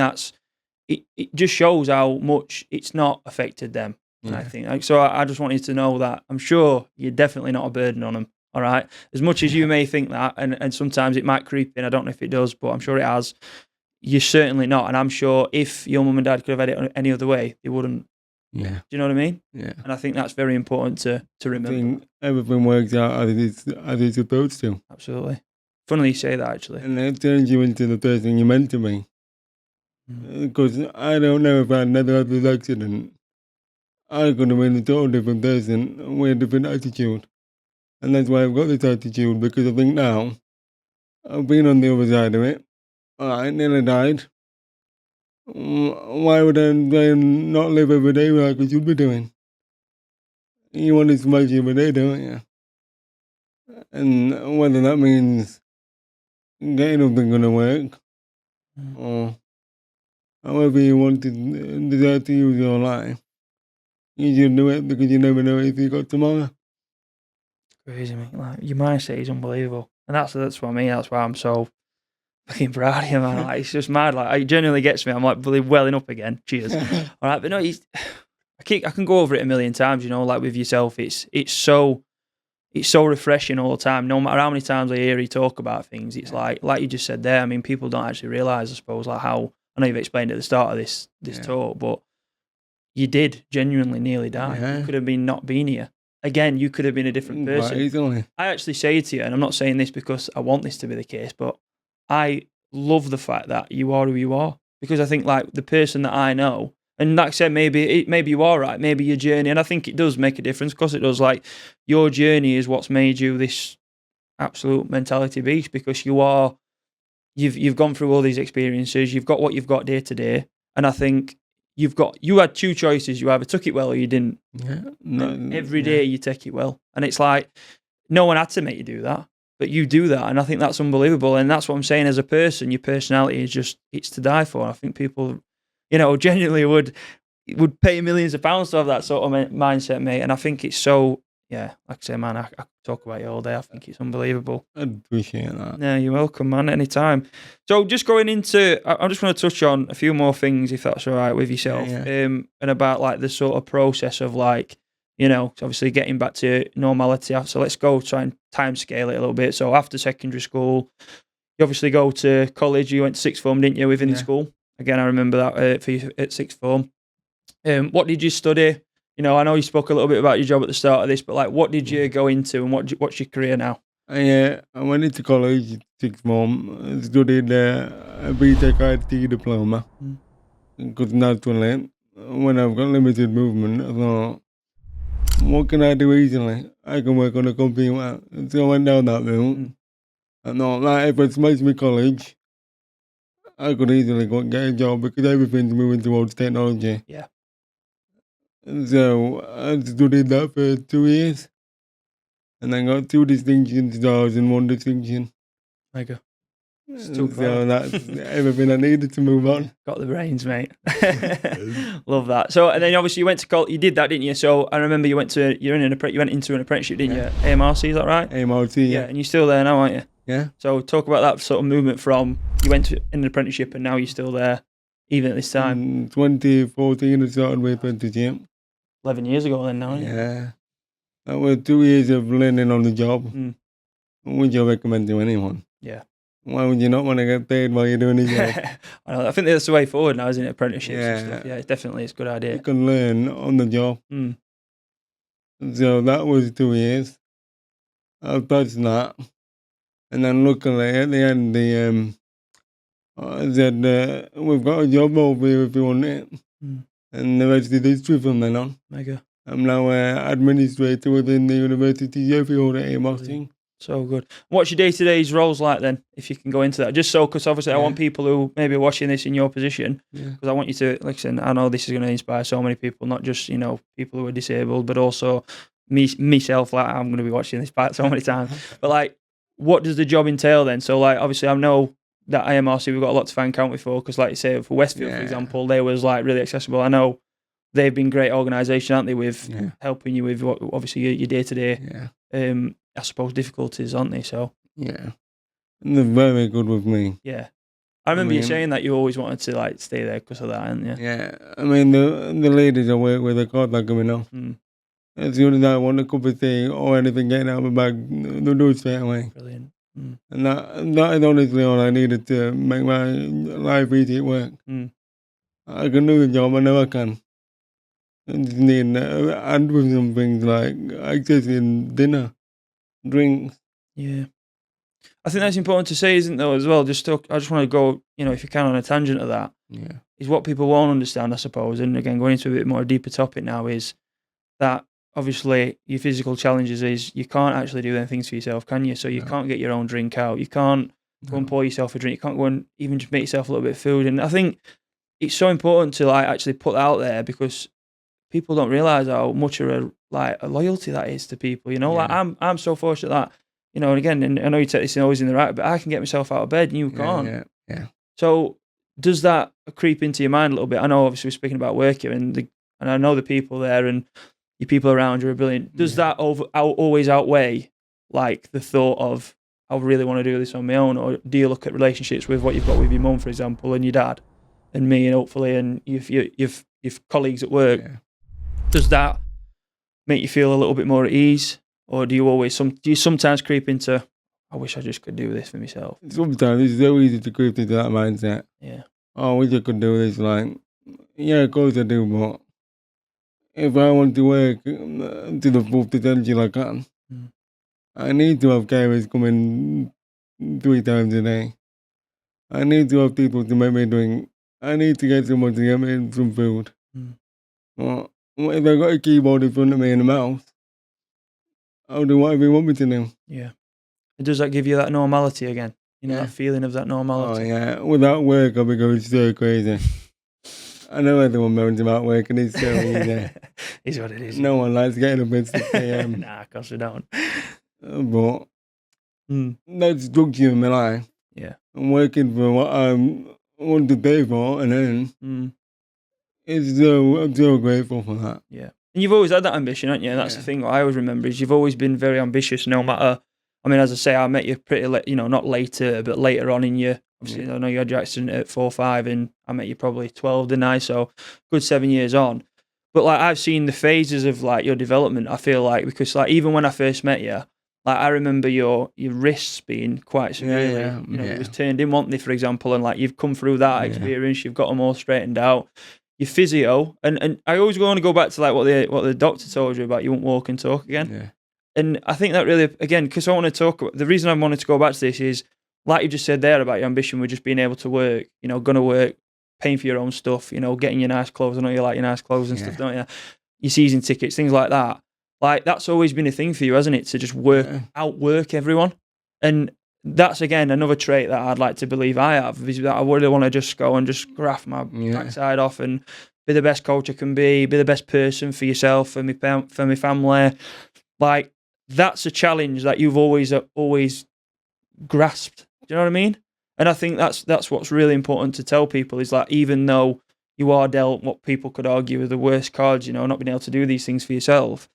it just shows how much it's not affected them. Yeah. I think. So I just wanted to know that I'm sure you're definitely not a burden on them. All right. As much as you may think that, and sometimes it might creep in. I don't know if it does, but I'm sure it has. You're certainly not. And I'm sure if your mum and dad could have had it any other way, they wouldn't. Yeah. Do you know what I mean? Yeah. And I think that's very important to remember. I think everything works out as it's supposed to. Absolutely. Funny you say that, actually. And it turns you into the person you're meant to be. Because I don't know if I'd never had this accident, I could have been a total different person with a different attitude. And that's why I've got this attitude, because I think now, I've been on the other side of it. I nearly died. Why would I not live every day like I should be doing? You want to smash every day, don't you? And whether that means getting up and going to work, or however you want to decide to use your life, you should do it because you never know if you got tomorrow. Crazy, mate. Like, your mindset is unbelievable. And that's what I mean. That's why I'm so fucking proud of you, man. Like, it's just mad. Like, it genuinely gets me. I'm like really welling up again. Cheers. All right, but no, I can go over it a million times. You know, like with yourself, it's so refreshing all the time. No matter how many times I hear you talk about things, it's like you just said there. I mean, people don't actually realise, I suppose, like how I know you've explained at the start of this talk, but you did genuinely nearly die. Yeah. You could have not been here. Again, you could have been a different person. Quite easily. I actually say to you, and I'm not saying this because I want this to be the case, but I love the fact that you are who you are, because I think like the person that I know, and like I said, maybe you are right, maybe your journey, and I think it does make a difference, because it does. Like, your journey is what's made you this absolute mentality beast, because you've gone through all these experiences, you've got what you've got day to day, and I think you had two choices. You either took it well or you didn't. Yeah. Every day you take it well, and it's like no one had to make you do that, but you do that, and I think that's unbelievable. And that's what I'm saying. As a person, your personality is it's to die for. I think people, genuinely would pay millions of pounds to have that sort of mindset, mate. And I think it's so. Yeah, like I say, man, I could talk about it all day. I think it's unbelievable. I appreciate that. Yeah, you're welcome, man, anytime. So just going into, I just want to touch on a few more things, if that's all right with yourself, Yeah. and about like the sort of process of like, obviously getting back to normality. So let's go try and time scale it a little bit. So after secondary school, you obviously go to college. You went to sixth form, didn't you, within the school? Again, I remember that for you at sixth form. What did you study? I know you spoke a little bit about your job at the start of this, but like, what did you go into, and what's your career now? I went into college, sixth form, studied a BTEC IT diploma. Because naturally, when I've got limited movement, I thought, what can I do easily? I can work on a computer. So I went down that route. I thought, like, if I smashed my college, I could easily go and get a job, because everything's moving towards technology. Yeah. So I studied that for 2 years, and then got 2 distinction stars and 1 distinction. Mega. So that's everything I needed to move on. Got the brains, mate. Love that. So, and then obviously you went to college. You did that, didn't you? So I remember you went into an apprenticeship, didn't you? AMRC, is that right? AMRC, yeah. And you're still there now, aren't you? Yeah. So talk about that sort of movement from you went to an apprenticeship and now you're still there, even at this time. In 2014, I started my apprenticeship. 11 years ago then now, yeah. That was 2 years of learning on the job, which I recommend to anyone. Yeah. Why would you not want to get paid while you're doing the job? I think that's the way forward now, isn't it? Apprenticeships and stuff. Yeah, definitely, it's a good idea. You can learn on the job. So that was 2 years. I touched that. And then luckily at the end, I said, we've got a job over here if you want it. And the rest of the history from then on. Mega. I'm now administrator within the University of Sheffield at AMRC. So good. What's your day-to-day's roles like then, if you can go into that? Just so, because obviously I want people who maybe are watching this in your position, because I want you to, listen, I know this is going to inspire so many people, not just, people who are disabled, but also myself, like I'm going to be watching this part so many times. But like, what does the job entail then? So like, obviously I know that IMRC, we've got a lot to thank County for, because like you say, for Westfield, for example, they was like really accessible. I know they've been great organisation, aren't they, with helping you with obviously your day-to-day, I suppose, difficulties, aren't they? So yeah, and they're very good with me. Yeah, I remember you saying that you always wanted to like stay there because of that, hadn't you? Yeah, I mean the ladies I work with, they can't like me enough. As soon as I want a cup of tea or anything getting out of my bag, they'll do it straight away. Brilliant. And that is honestly all I needed to make my life easy at work. I can do the job, I know I can. I just need add with some things like accessing dinner, drinks. Yeah. I think that's important to say, isn't there, as well? I just want to go, if you can, on a tangent of that. Yeah. Is what people won't understand, I suppose, and again, going into a bit more deeper topic now, is that obviously your physical challenges is you can't actually do anything for yourself, can you? So you can't get your own drink out. You can't go and pour yourself a drink. You can't go and even just make yourself a little bit of food. And I think it's so important to like actually put that out there, because people don't realise how much of a loyalty that is to people. Like I'm so fortunate that, and again, and I know you take this always in the right, but I can get myself out of bed and you can't. Yeah. So does that creep into your mind a little bit? I know obviously we're speaking about work here, and I know the people there and your people around you are brilliant. Does that always outweigh like the thought of I really want to do this on my own, or do you look at relationships with what you've got with your mum, for example, and your dad, and me, and hopefully, and you've colleagues at work? Yeah. Does that make you feel a little bit more at ease, or do you sometimes creep into, I wish I just could do this for myself? Sometimes it's so easy to creep into that mindset. Yeah. Oh, I wish I could do this. Like, yeah, of course I do, but if I want to work to the full potential I can, I need to have carers come in 3 times a day. I need to have people to make me drink. I need to get someone to get me some food. Well, if I got a keyboard in front of me and a mouse, I'll do whatever you want me to do. Yeah. And does that give you that normality again? You know, that feeling of that Oh, normality? yeah. Without work, I'll be going so crazy. I know everyone moans about work and it's so easy. Is what it is. No one likes getting up at 6 a.m. Nah, of course we don't. But that's structure in my life. Yeah. I'm working for what I want to pay for, and then I'm so grateful for that. Yeah. And you've always had that ambition, haven't you? And that's the thing I always remember is you've always been very ambitious no matter, I mean, as I say, I met you pretty late, you know, not later, but later on in your, obviously, I know you had your accident at 4 or 5 and I met you probably 12, didn't I? So good 7 years on. But like I've seen the phases of like your development, I feel like, because like even when I first met you, like I remember your wrists being quite severely, you know, it was turned in, weren't they, for example, and like you've come through that experience, you've got them all straightened out. Your physio, and I always want to go back to like what the doctor told you about you won't walk and talk again. Yeah. And I think that really, again, because I want to talk about, the reason I wanted to go back to this is, like you just said there about your ambition with just being able to work, you know, going to work, paying for your own stuff, you know, getting your nice clothes. I know you like your nice clothes and stuff, don't you? Your season tickets, things like that. Like, that's always been a thing for you, hasn't it? To just outwork everyone. And that's, again, another trait that I'd like to believe I have, is that I really want to just go and just graft my backside off and be the best coach I can be the best person for yourself, for my family. Like, that's a challenge that you've always grasped. Do you know what I mean? And I think that's what's really important to tell people is that even though you are dealt what people could argue are the worst cards, you know, not being able to do these things for yourself,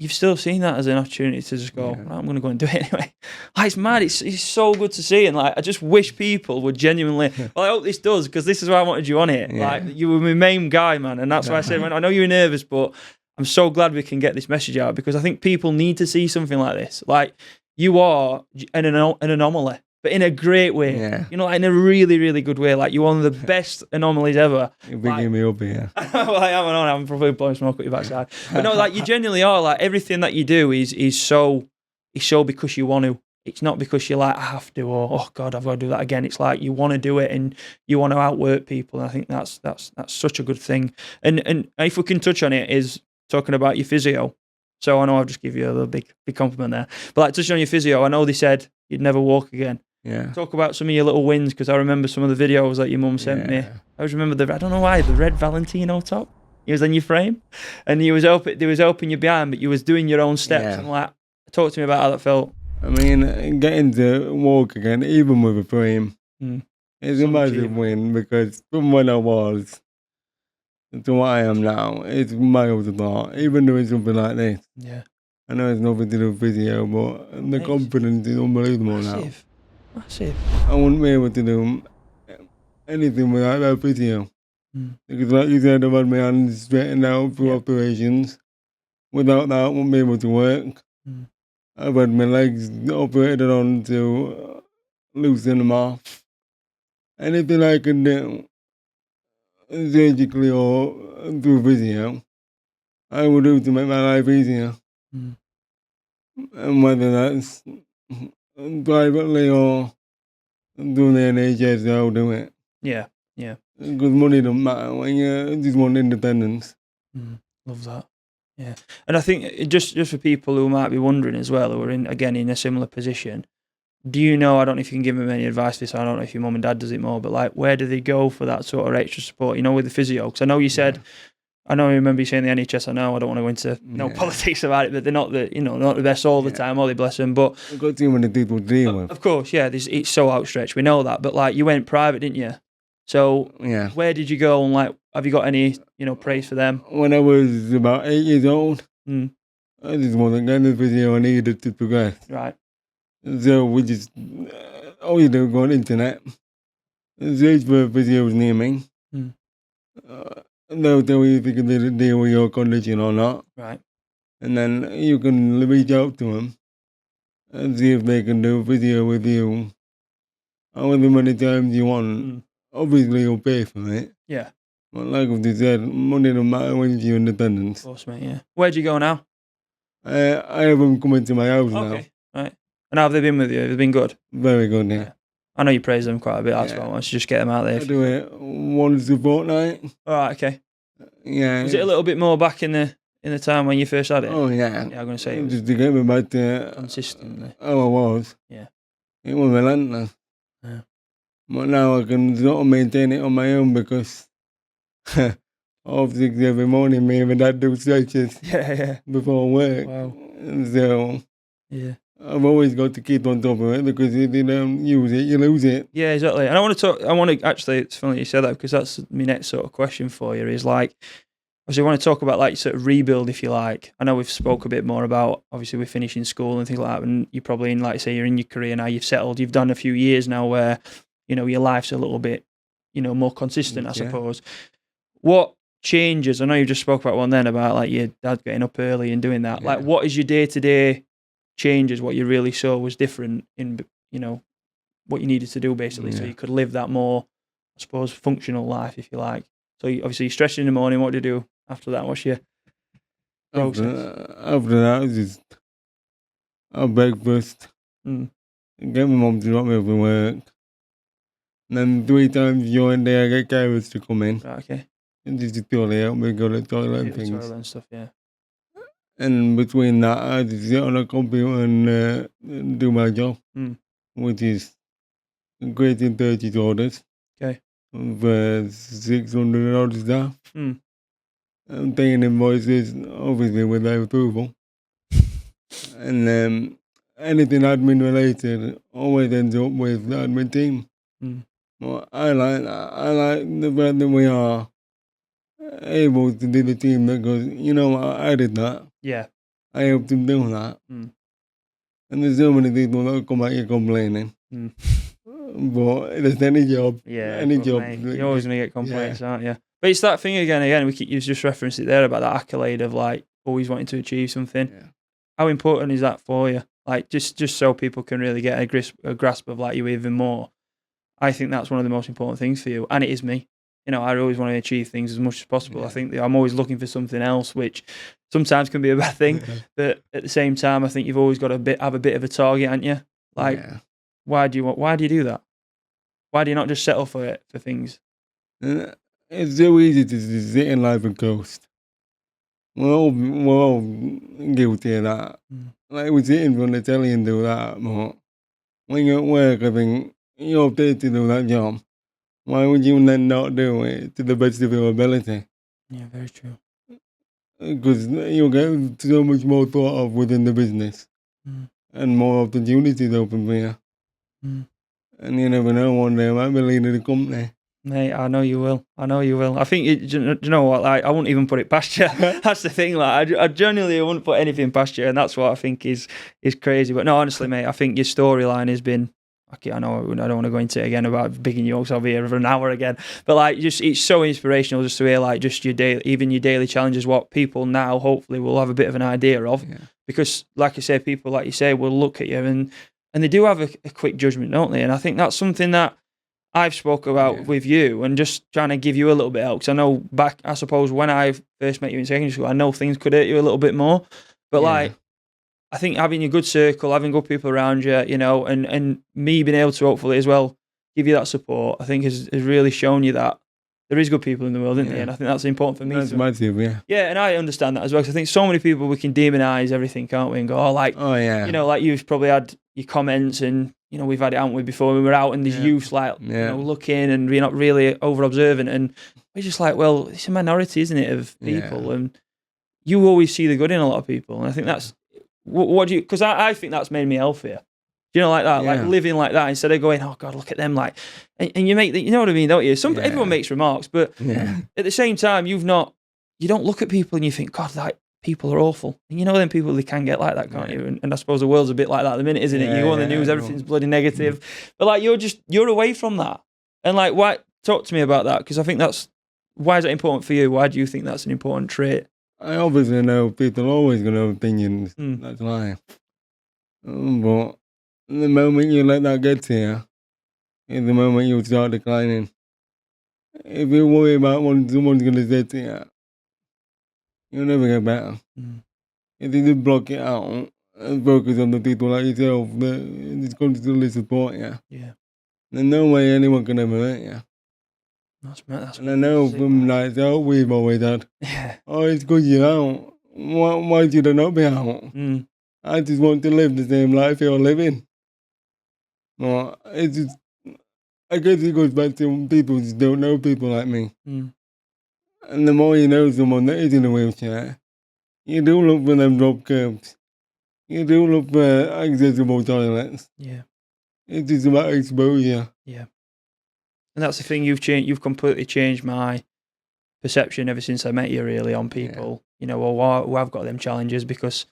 you've still seen that as an opportunity to just go, right, I'm going to go and do it anyway. Like, it's mad. It's so good to see. And like, I just wish people would genuinely, well, I hope this does, because this is why I wanted you on it. Like, you were my main guy, man. And that's why I said, I know you were nervous, but I'm so glad we can get this message out, because I think people need to see something like this. Like, you are an anomaly, but in a great way. Yeah. You know, like in a really, really good way. Like, you're one of the best anomalies ever. You're bigging me up here. Well, I'm probably blowing smoke at your backside. But no, like, you genuinely are. Like, everything that you do is so because you want to. It's not because you're like, I have to, or, oh God, I've got to do that again. It's like you want to do it and you want to outwork people. And I think that's such a good thing. And if we can touch on it, is talking about your physio. So I know I'll just give you a little big compliment there. But like, touching on your physio, I know they said you'd never walk again. Yeah. Talk about some of your little wins, because I remember some of the videos that your mum sent me. I always remember I don't know why, the red Valentino top. He was in your frame, and they was helping you behind, but you was doing your own steps. Yeah. And like, talk to me about how that felt. I mean, getting to walk again, even with a frame, is a massive win, because from when I was to what I am now, it's miles apart. Even doing something like this. Yeah. I know it's nothing to do with physio, but the confidence is unbelievable now. Massive. I wouldn't be able to do anything without that physio. Because like you said, I've had my hands straightened out through operations. Without that, I wouldn't be able to work. I've had my legs operated on to loosen them off. Anything I can do, surgically or through physio, I will do to make my life easier. And whether that's privately or through the NHS, I'll do it. Yeah. Because money don't matter when you just want independence. Love that. Yeah. And I think just for people who might be wondering as well, who are in a similar position, do you know, I don't know if you can give them any advice for this, I don't know if your mum and dad does it more, but like, where do they go for that sort of extra support, you know, with the physio? Because I know you said, I know you remember you saying the NHS, I know, I don't want to go into no politics about it, but they're not the best all the time, all they bless them, but... I've got too many people to deal with. Of course, yeah, it's so outstretched, we know that, but like, you went private, didn't you? So, where did you go, and like, have you got any, praise for them? When I was about 8 years old, I just wasn't getting the physio I needed to progress. Right. So we just, all you do is go on the internet, search for physios near me. They'll tell you if you can deal with your condition or not. Right. And then you can reach out to them and see if they can do physio with you however many times you want. Obviously, you'll pay for it. Yeah. But like I've just said, money don't matter when you're in attendance. Of course, mate, yeah. Where'd you go now? I have them coming to my house now. Okay, right. And how have they been with you? Have they been good? Very good, yeah. I know you praise them quite a bit, that's why I want to just get them out there. I do it once a fortnight. All right, okay. Yeah. Was it a little bit more back in the time when you first had it? Oh, yeah. Yeah, I'm going to say it was just to get me back to consistently. how I was. Yeah. It was relentless. Yeah. But now I can sort of maintain it on my own because half 6 every morning, me and my dad do stretches before work. Wow. So yeah, I've always got to keep on top of it because if you don't use it, you lose it. Yeah, exactly. And I want to actually, it's funny you said that because that's my next sort of question for you is like, obviously I want to talk about like sort of rebuild, if you like. I know we've spoke a bit more about, obviously we're finishing school and things like that, and you're probably in, like say, you're in your career now, you've settled, you've done a few years now where, you know, your life's a little bit, you know, more consistent, I suppose. What changes, I know you just spoke about one then about like your dad getting up early and doing that. Like what is your day-to-day changes, what you really saw was different in, you know, what you needed to do basically so you could live that more, I suppose, functional life, if you like. So obviously you're stressing in the morning, what do you do after that? What's your process? After that, I just have breakfast, get my mum to drop me off at work, and then 3 times during the day I get carers to come in. Right, okay. And just purely help me go to the toilet and things. Toilet and stuff, yeah. And between that, I just sit on a computer and do my job, which is creating purchase orders. Okay. For 600 odd staff. I'm paying invoices, obviously, with their approval. And anything admin related always ends up with the admin team. Well, I like that. I like the fact that we are able to do the team that goes, you know what, I did that. Yeah. I helped him do that. And there's so many people that come at you complaining. But it's any job. Yeah. Any job. Mate, you're always going to get complaints, aren't you? But it's that thing again, you just referenced it there about that accolade of like always wanting to achieve something. Yeah. How important is that for you? Like just so people can really get a grasp of like you even more. I think that's one of the most important things for you. And it is me. You know, I always want to achieve things as much as possible. I think that I'm always looking for something else, which sometimes can be a bad thing. But at the same time, I think you've always got to have a bit of a target, haven't you? Like, why do you do that? Why do you not just settle for things? It's so easy to just sit in life and coast. We're all guilty of that. Like we sit in front of the telly and do that, but when you're at work, I think you're paid to do that job. Why would you then not do it to the best of your ability? Yeah, very true. Because you'll get so much more thought of within the business and more opportunities open for you. And you never know, one day I might be leading the company. Mate, I know you will. I think, do you know what, like, I wouldn't even put it past you. That's the thing, like, I genuinely wouldn't put anything past you, and that's what I think is crazy. But no, honestly, mate, I think your storyline has been, okay, I know I don't want to go into it again about bigging yokes over here for an hour again, but like, just it's so inspirational just to hear like just your daily challenges, what people now hopefully will have a bit of an idea of, because like I say, people like you say will look at you and they do have a quick judgment, don't they? And I think that's something that I've spoke about with you and just trying to give you a little bit out, because I know back, I suppose when I first met you in secondary school, I know things could hurt you a little bit more, but like, I think having a good circle, having good people around you, you know, and me being able to hopefully as well give you that support, I think has really shown you that there is good people in the world, isn't there? And I think that's important for me. That's massive, yeah. Yeah, and I understand that as well, because I think so many people, we can demonise everything, can't we? And go, you know, like you've probably had your comments and, you know, we've had it, haven't we, before when we were out and there's youth like, you know, looking and we're not really over-observant. And we're just like, well, it's a minority, isn't it, of people? And you always see the good in a lot of people. And I think that's, what do you, because I think that's made me healthier. You know, like that, like living like that instead of going, oh God, look at them, like, and you make the, you know what I mean, don't you? Everyone makes remarks, but at the same time, you don't look at people and you think, God, like people are awful. And you know, them people, they can get like that, can't you? And I suppose the world's a bit like that at the minute, isn't it? You go on the news, everything's bloody negative, but like you're away from that. And like, why? Talk to me about that, because I think why is it important for you? Why do you think that's an important trait? I obviously know people are always going to have opinions. That's life. But the moment you let that get to you is the moment you start declining. if you worry about what someone's going to say to you, you'll never get better. If you just block it out and focus on the people like yourself that just constantly support you, there's no way anyone can ever hurt you. That's and I know from like that we've always had, oh, it's good you're out. Why should I not be out? I just want to live the same life you're living. No, it's just, I guess it goes back to people just don't know people like me. And the more you know someone that is in a wheelchair, you do look for them drop curbs. You do look for accessible toilets. It's just about exposure. And that's the thing, you've completely changed my perception ever since I met you, really, on people, who have got them challenges, because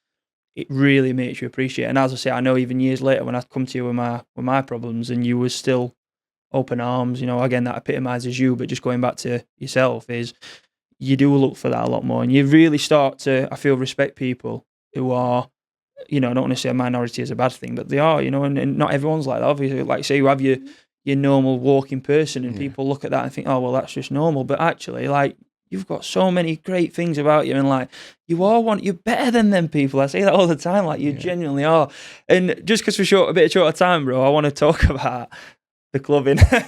it really makes you appreciate it. And as I say, I know even years later when I come to you with my problems and you were still open arms, again, that epitomises you, but just going back to yourself is you do look for that a lot more, and you really start to, I feel, respect people who are, I don't want to say a minority is a bad thing, but they are, and not everyone's like that, obviously. Like, say you have your normal walking person and people look at that and think, oh, well, that's just normal. But actually, like, you've got so many great things about you, and like, you're better than them people. I say that all the time, like, you genuinely are. And just because we're a bit short of time, bro, I want to talk about the clubbing. So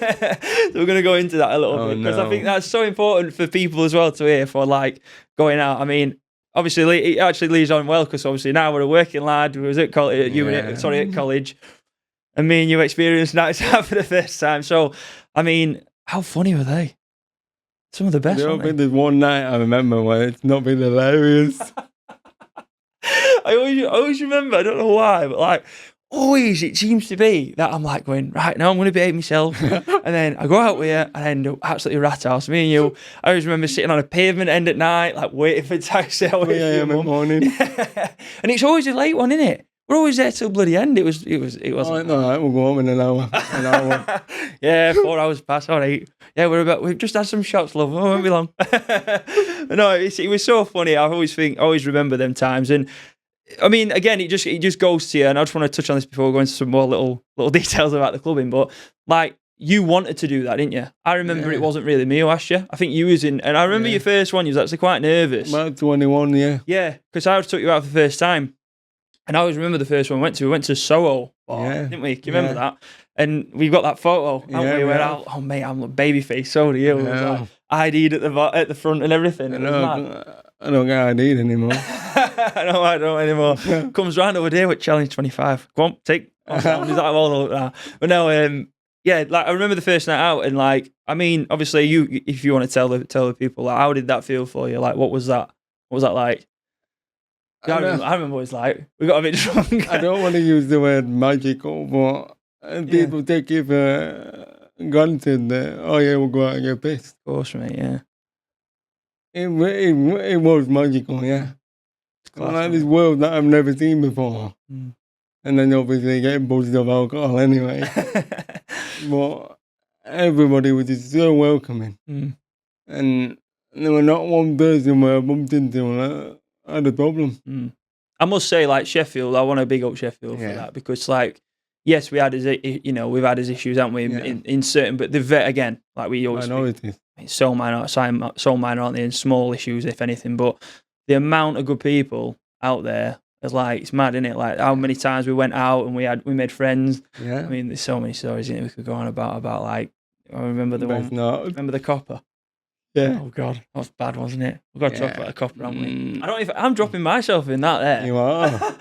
we're going to go into that a little bit, because I think that's so important for people as well to hear, for like going out. I mean, obviously it actually leads on well, because obviously now we're a working lad. We was at college, at college, and me and you experienced nights out for the first time. So, I mean, how funny were they? Some of the best. There's one night I remember where it's not been hilarious. I always remember, I don't know why, but like, always it seems to be that I'm like going, right, now I'm going to behave myself. And then I go out with you and I end up absolutely rat house. Me and you, I always remember sitting on a pavement end at night, like waiting for a taxi. In the morning. And it's always a late one, isn't it? We're always there till bloody end. It wasn't. All right, we'll go home in an hour. Yeah, 4 hours past, all right. Yeah, we've just had some shots, love. It won't be long. No, it was so funny. I always remember them times. And I mean, again, it just goes to you, and I just want to touch on this before we go into some more little details about the clubbing, but like, you wanted to do that, didn't you? I remember it wasn't really me who asked you. I think you was in, and I remember your first one, you was actually quite nervous. About 21, yeah. Yeah, because I took you out for the first time, and I always remember the first one we went to Soho, didn't we? Can you remember that? And we got that photo, haven't we? Where oh mate, I'm like babyface, so do you. It was like ID'd at the front and everything. I don't get ID'd anymore. I don't anymore. Comes round over there with Challenge 25. Go on, take. He's like, all that. But no, like, I remember the first night out, and like, I mean, obviously, if you want to tell the people, like, how did that feel for you? Like, what was that? What was that like? I remember what it was like. We got a bit drunk. I don't want to use the word magical, but people take it for granted that, oh yeah, we'll go out and get pissed. Of course, mate, yeah. It was magical, yeah. Like this world that I've never seen before. And then obviously getting buzzed of alcohol anyway. But everybody was just so welcoming. And there were not one person where I bumped into and I had a problem. I must say, like, Sheffield, I want to big up Sheffield for that, because, like, yes, we've had his issues, haven't we, in certain, but again, like we always minorities. It's so minor, aren't they, and small issues, if anything, but the amount of good people out there is like, it's mad, isn't it? Like, how many times we went out and we made friends. I mean, there's so many stories, isn't it, we could go on about like, I remember remember the copper. Oh God, that was bad, wasn't it? We've got to talk about the copper, haven't we? I'm dropping myself in that there. You are.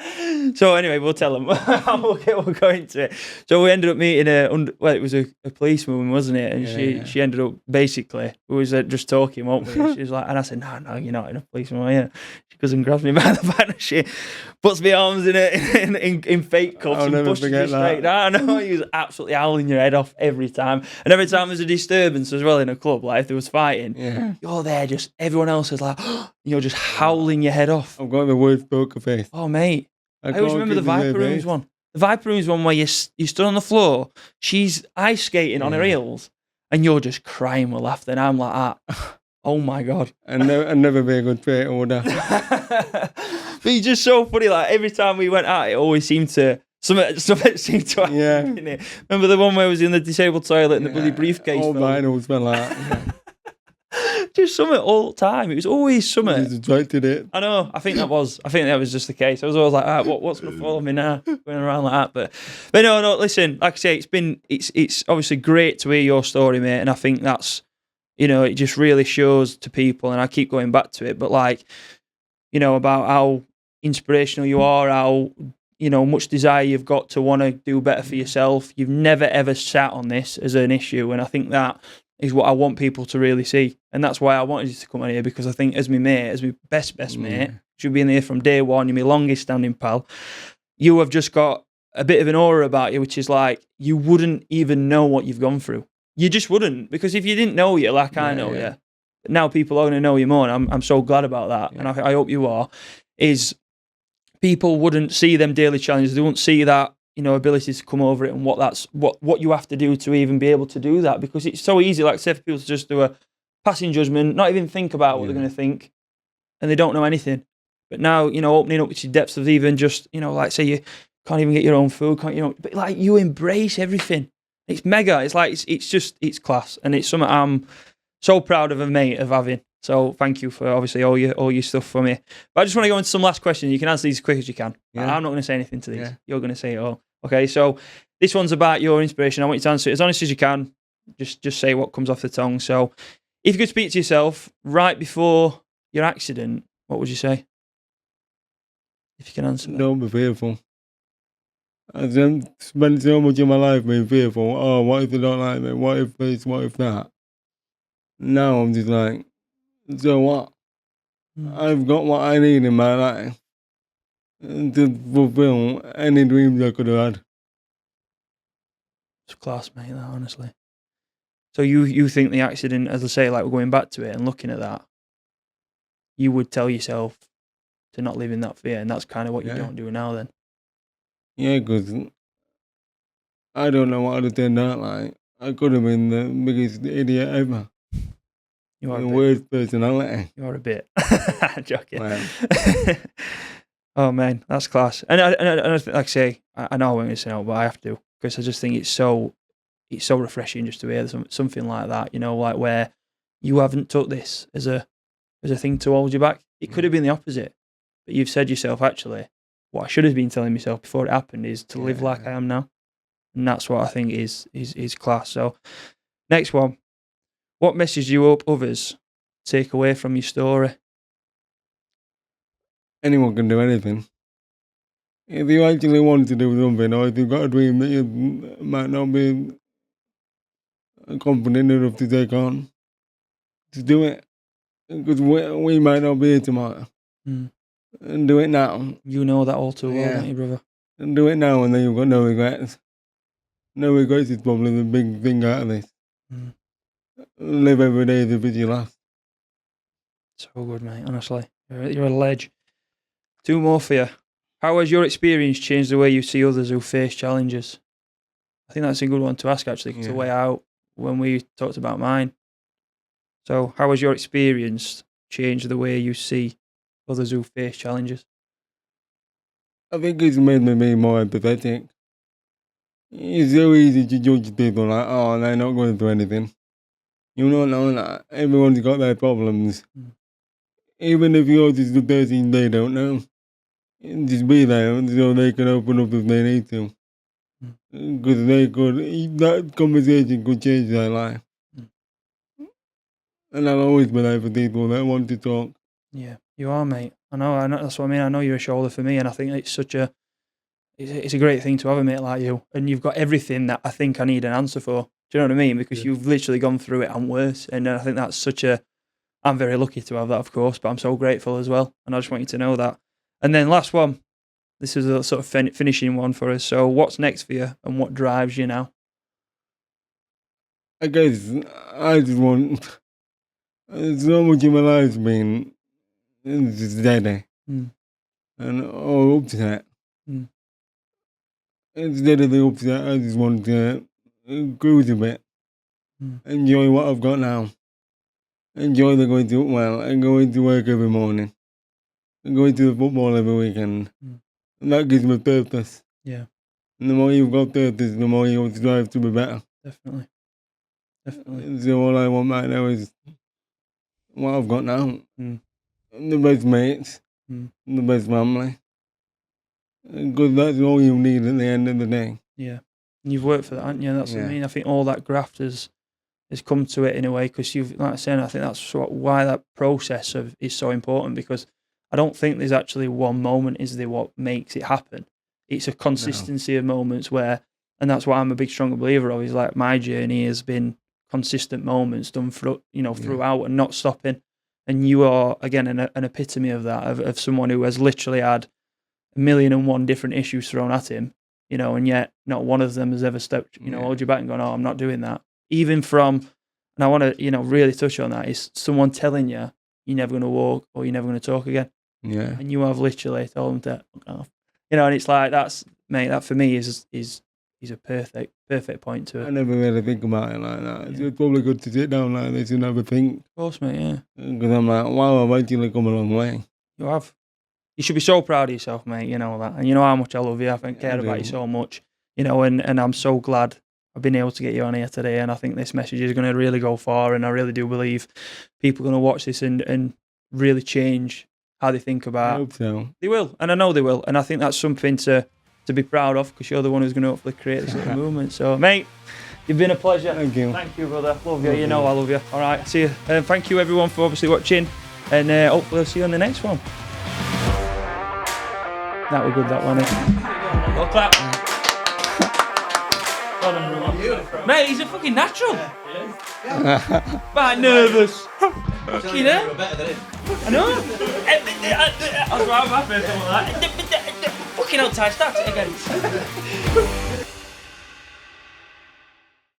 So anyway, we'll tell them. we'll go into it. So we ended up meeting it was a policewoman, wasn't it? And she ended up, basically, we was just talking, weren't we? She was like, and I said, no, you're not a policeman, are you? She goes and grabs me by the back, and she puts my arms in fake cuffs and pushes me straight down. I know, he was absolutely howling your head off every time. And every time there's a disturbance as well in a club, like if there was fighting, you're there, just everyone else is like, you're just howling your head off. I've got the worst poker face. Oh, mate. I always remember the Viper Rooms one. The Viper Rooms one where you stood on the floor, she's ice skating on her heels, and you're just crying with laughter. And I'm like, oh my God. I'd never be a good creator, would I? But he's just so funny. Like, every time we went out, it always seemed to Something seemed to happen. Yeah. Didn't it? Remember the one where I was in the disabled toilet and the bloody briefcase All fell? mine always been like that. Just something all the time. It was always something. Just attracted it. I know. I think that was just the case. I was always like, what's going to follow me now? Going around like that. But no. Listen, like I say, it's obviously great to hear your story, mate. And I think that's, it just really shows to people. And I keep going back to it. But like, about how inspirational you are, how much desire you've got to want to do better for yourself. You've never ever sat on this as an issue, and I think that is what I want people to really see. And that's why I wanted you to come on here, because I think as my best mate, you've been here from day one, you're my longest standing pal, you have just got a bit of an aura about you, which is like, you wouldn't even know what you've gone through. You just wouldn't, because if you didn't know you like I know you, now people are going to know you more, and I'm so glad about that, and I hope you are, is people wouldn't see them daily challenges, they wouldn't see that, ability to come over it, and what you have to do to even be able to do that, because it's so easy, like I said, for people to just do a passing judgment, not even think about what they're going to think, and they don't know anything. But now, opening up to depths of even just, like say you can't even get your own food, but like you embrace everything. It's mega. It's like, it's class, and it's something I'm so proud of a mate of having. So thank you for obviously all your stuff for me. But I just want to go into some last questions. You can answer these as quick as you can. Yeah. I'm not going to say anything to these. Yeah. You're going to say it all. Okay, so this one's about your inspiration. I want you to answer it as honest as you can. Just say what comes off the tongue. So if you could speak to yourself right before your accident, what would you say? If you can answer that. Don't be fearful. I spent so much of my life being fearful. Oh, what if they don't like me? What if this? What if that? Now I'm just like, so what? I've got what I need in my life to fulfill any dreams I could have had. It's class, mate, that, honestly. So you think the accident, as I say, like we're going back to it and looking at that, you would tell yourself to not live in that fear, and that's kind of what you don't do now then? Yeah, because I don't know what I'd have turned out like. I could have been the biggest idiot ever. You are the worst personality. You are a bit. Joking. Oh man, that's class. And I like I say, I know I won't say no, but I have to, because I just think it's so refreshing just to hear something like that. Like where you haven't took this as a thing to hold you back. It could have been the opposite, but you've said yourself, actually, what I should have been telling myself before it happened is to live like I am now, and that's what I think is class. So, next one. What message do you hope others take away from your story? Anyone can do anything. If you actually want to do something, or if you've got a dream that you might not be confident enough to take on, just do it. Because we might not be here tomorrow. And do it now. You know that all too well, don't you, brother? And do it now, and then you've got no regrets. No regrets is probably the big thing out of this. Live every day as if it's your last. So good, mate, honestly. You're a ledge. Two more for you. How has your experience changed the way you see others who face challenges? I think that's a good one to ask, actually, because the way out when we talked about mine. So how has your experience changed the way you see others who face challenges? I think it's made me be more empathetic. It's so easy to judge people like, oh, they're not going through anything. You don't know that. Everyone's got their problems. Even if you're just the person they don't know, just be there so they can open up if they need to. Because that conversation could change their life. And I'll always be there for people that want to talk. Yeah, you are, mate. I know, that's what I mean. I know you're a shoulder for me, and I think it's it's a great thing to have a mate like you. And you've got everything that I think I need an answer for. Do you know what I mean? Because you've literally gone through it and worse. And I think that's I'm very lucky to have that, of course, but I'm so grateful as well. And I just want you to know that. And then last one. This is a sort of finishing one for us. So what's next for you, and what drives you now? I guess I just want... so much of my life's been just steady. And all upset. Instead of the upset, I just want to cruise a bit. Enjoy what I've got now. Enjoy the going to and going to work every morning. And going to the football every weekend. And that gives me purpose. Yeah. And the more you've got 30s, the more you want to drive to be better. Definitely. So all I want right now is what I've got now. Mm. The best mates, the best family. Because that's all you need at the end of the day. Yeah. And you've worked for that, haven't you? That's what I mean. I think all that graft has come to it in a way, because you've, like I said, I think that's why that process is so important, because I don't think there's actually one moment is there what makes it happen. It's a consistency of moments where, and that's what I'm a big stronger believer of, is like my journey has been consistent moments done throughout and not stopping. And you are, again, an epitome of that, of someone who has literally had 1,000,001 different issues thrown at him, and yet not one of them has ever stepped, hold you back and gone, oh, I'm not doing that. Even from, and I want to, really touch on that, is someone telling you you're never going to walk or you're never going to talk again. Yeah. And you have literally told them to fuck off. And it's like, that's, mate, that for me is a perfect point to it. I never really think about it like that. Yeah. It's probably good to sit down like this and have a think. Of course, mate, yeah. Because I'm like, wow, I've actually come a long way. You have. You should be so proud of yourself, mate, you know that. And you know how much I love you. I care about you so much. And I'm so glad I've been able to get you on here today, and I think this message is going to really go far, and I really do believe people are going to watch this and really change how they think about. I hope so. They will, and I know they will, and I think that's something to be proud of, because you're the one who's going to hopefully create this little movement. So, mate, you've been a pleasure. Thank you. Thank you, brother. Love you. You know I love you. All right, see you. Thank you, everyone, for obviously watching, and hopefully I'll see you on the next one. That was good, that one. Go clap. Mate, he's a fucking natural. Right, nervous. Fucking hell. I know. That's why I'm happy. Fucking hell, Ty, start it again.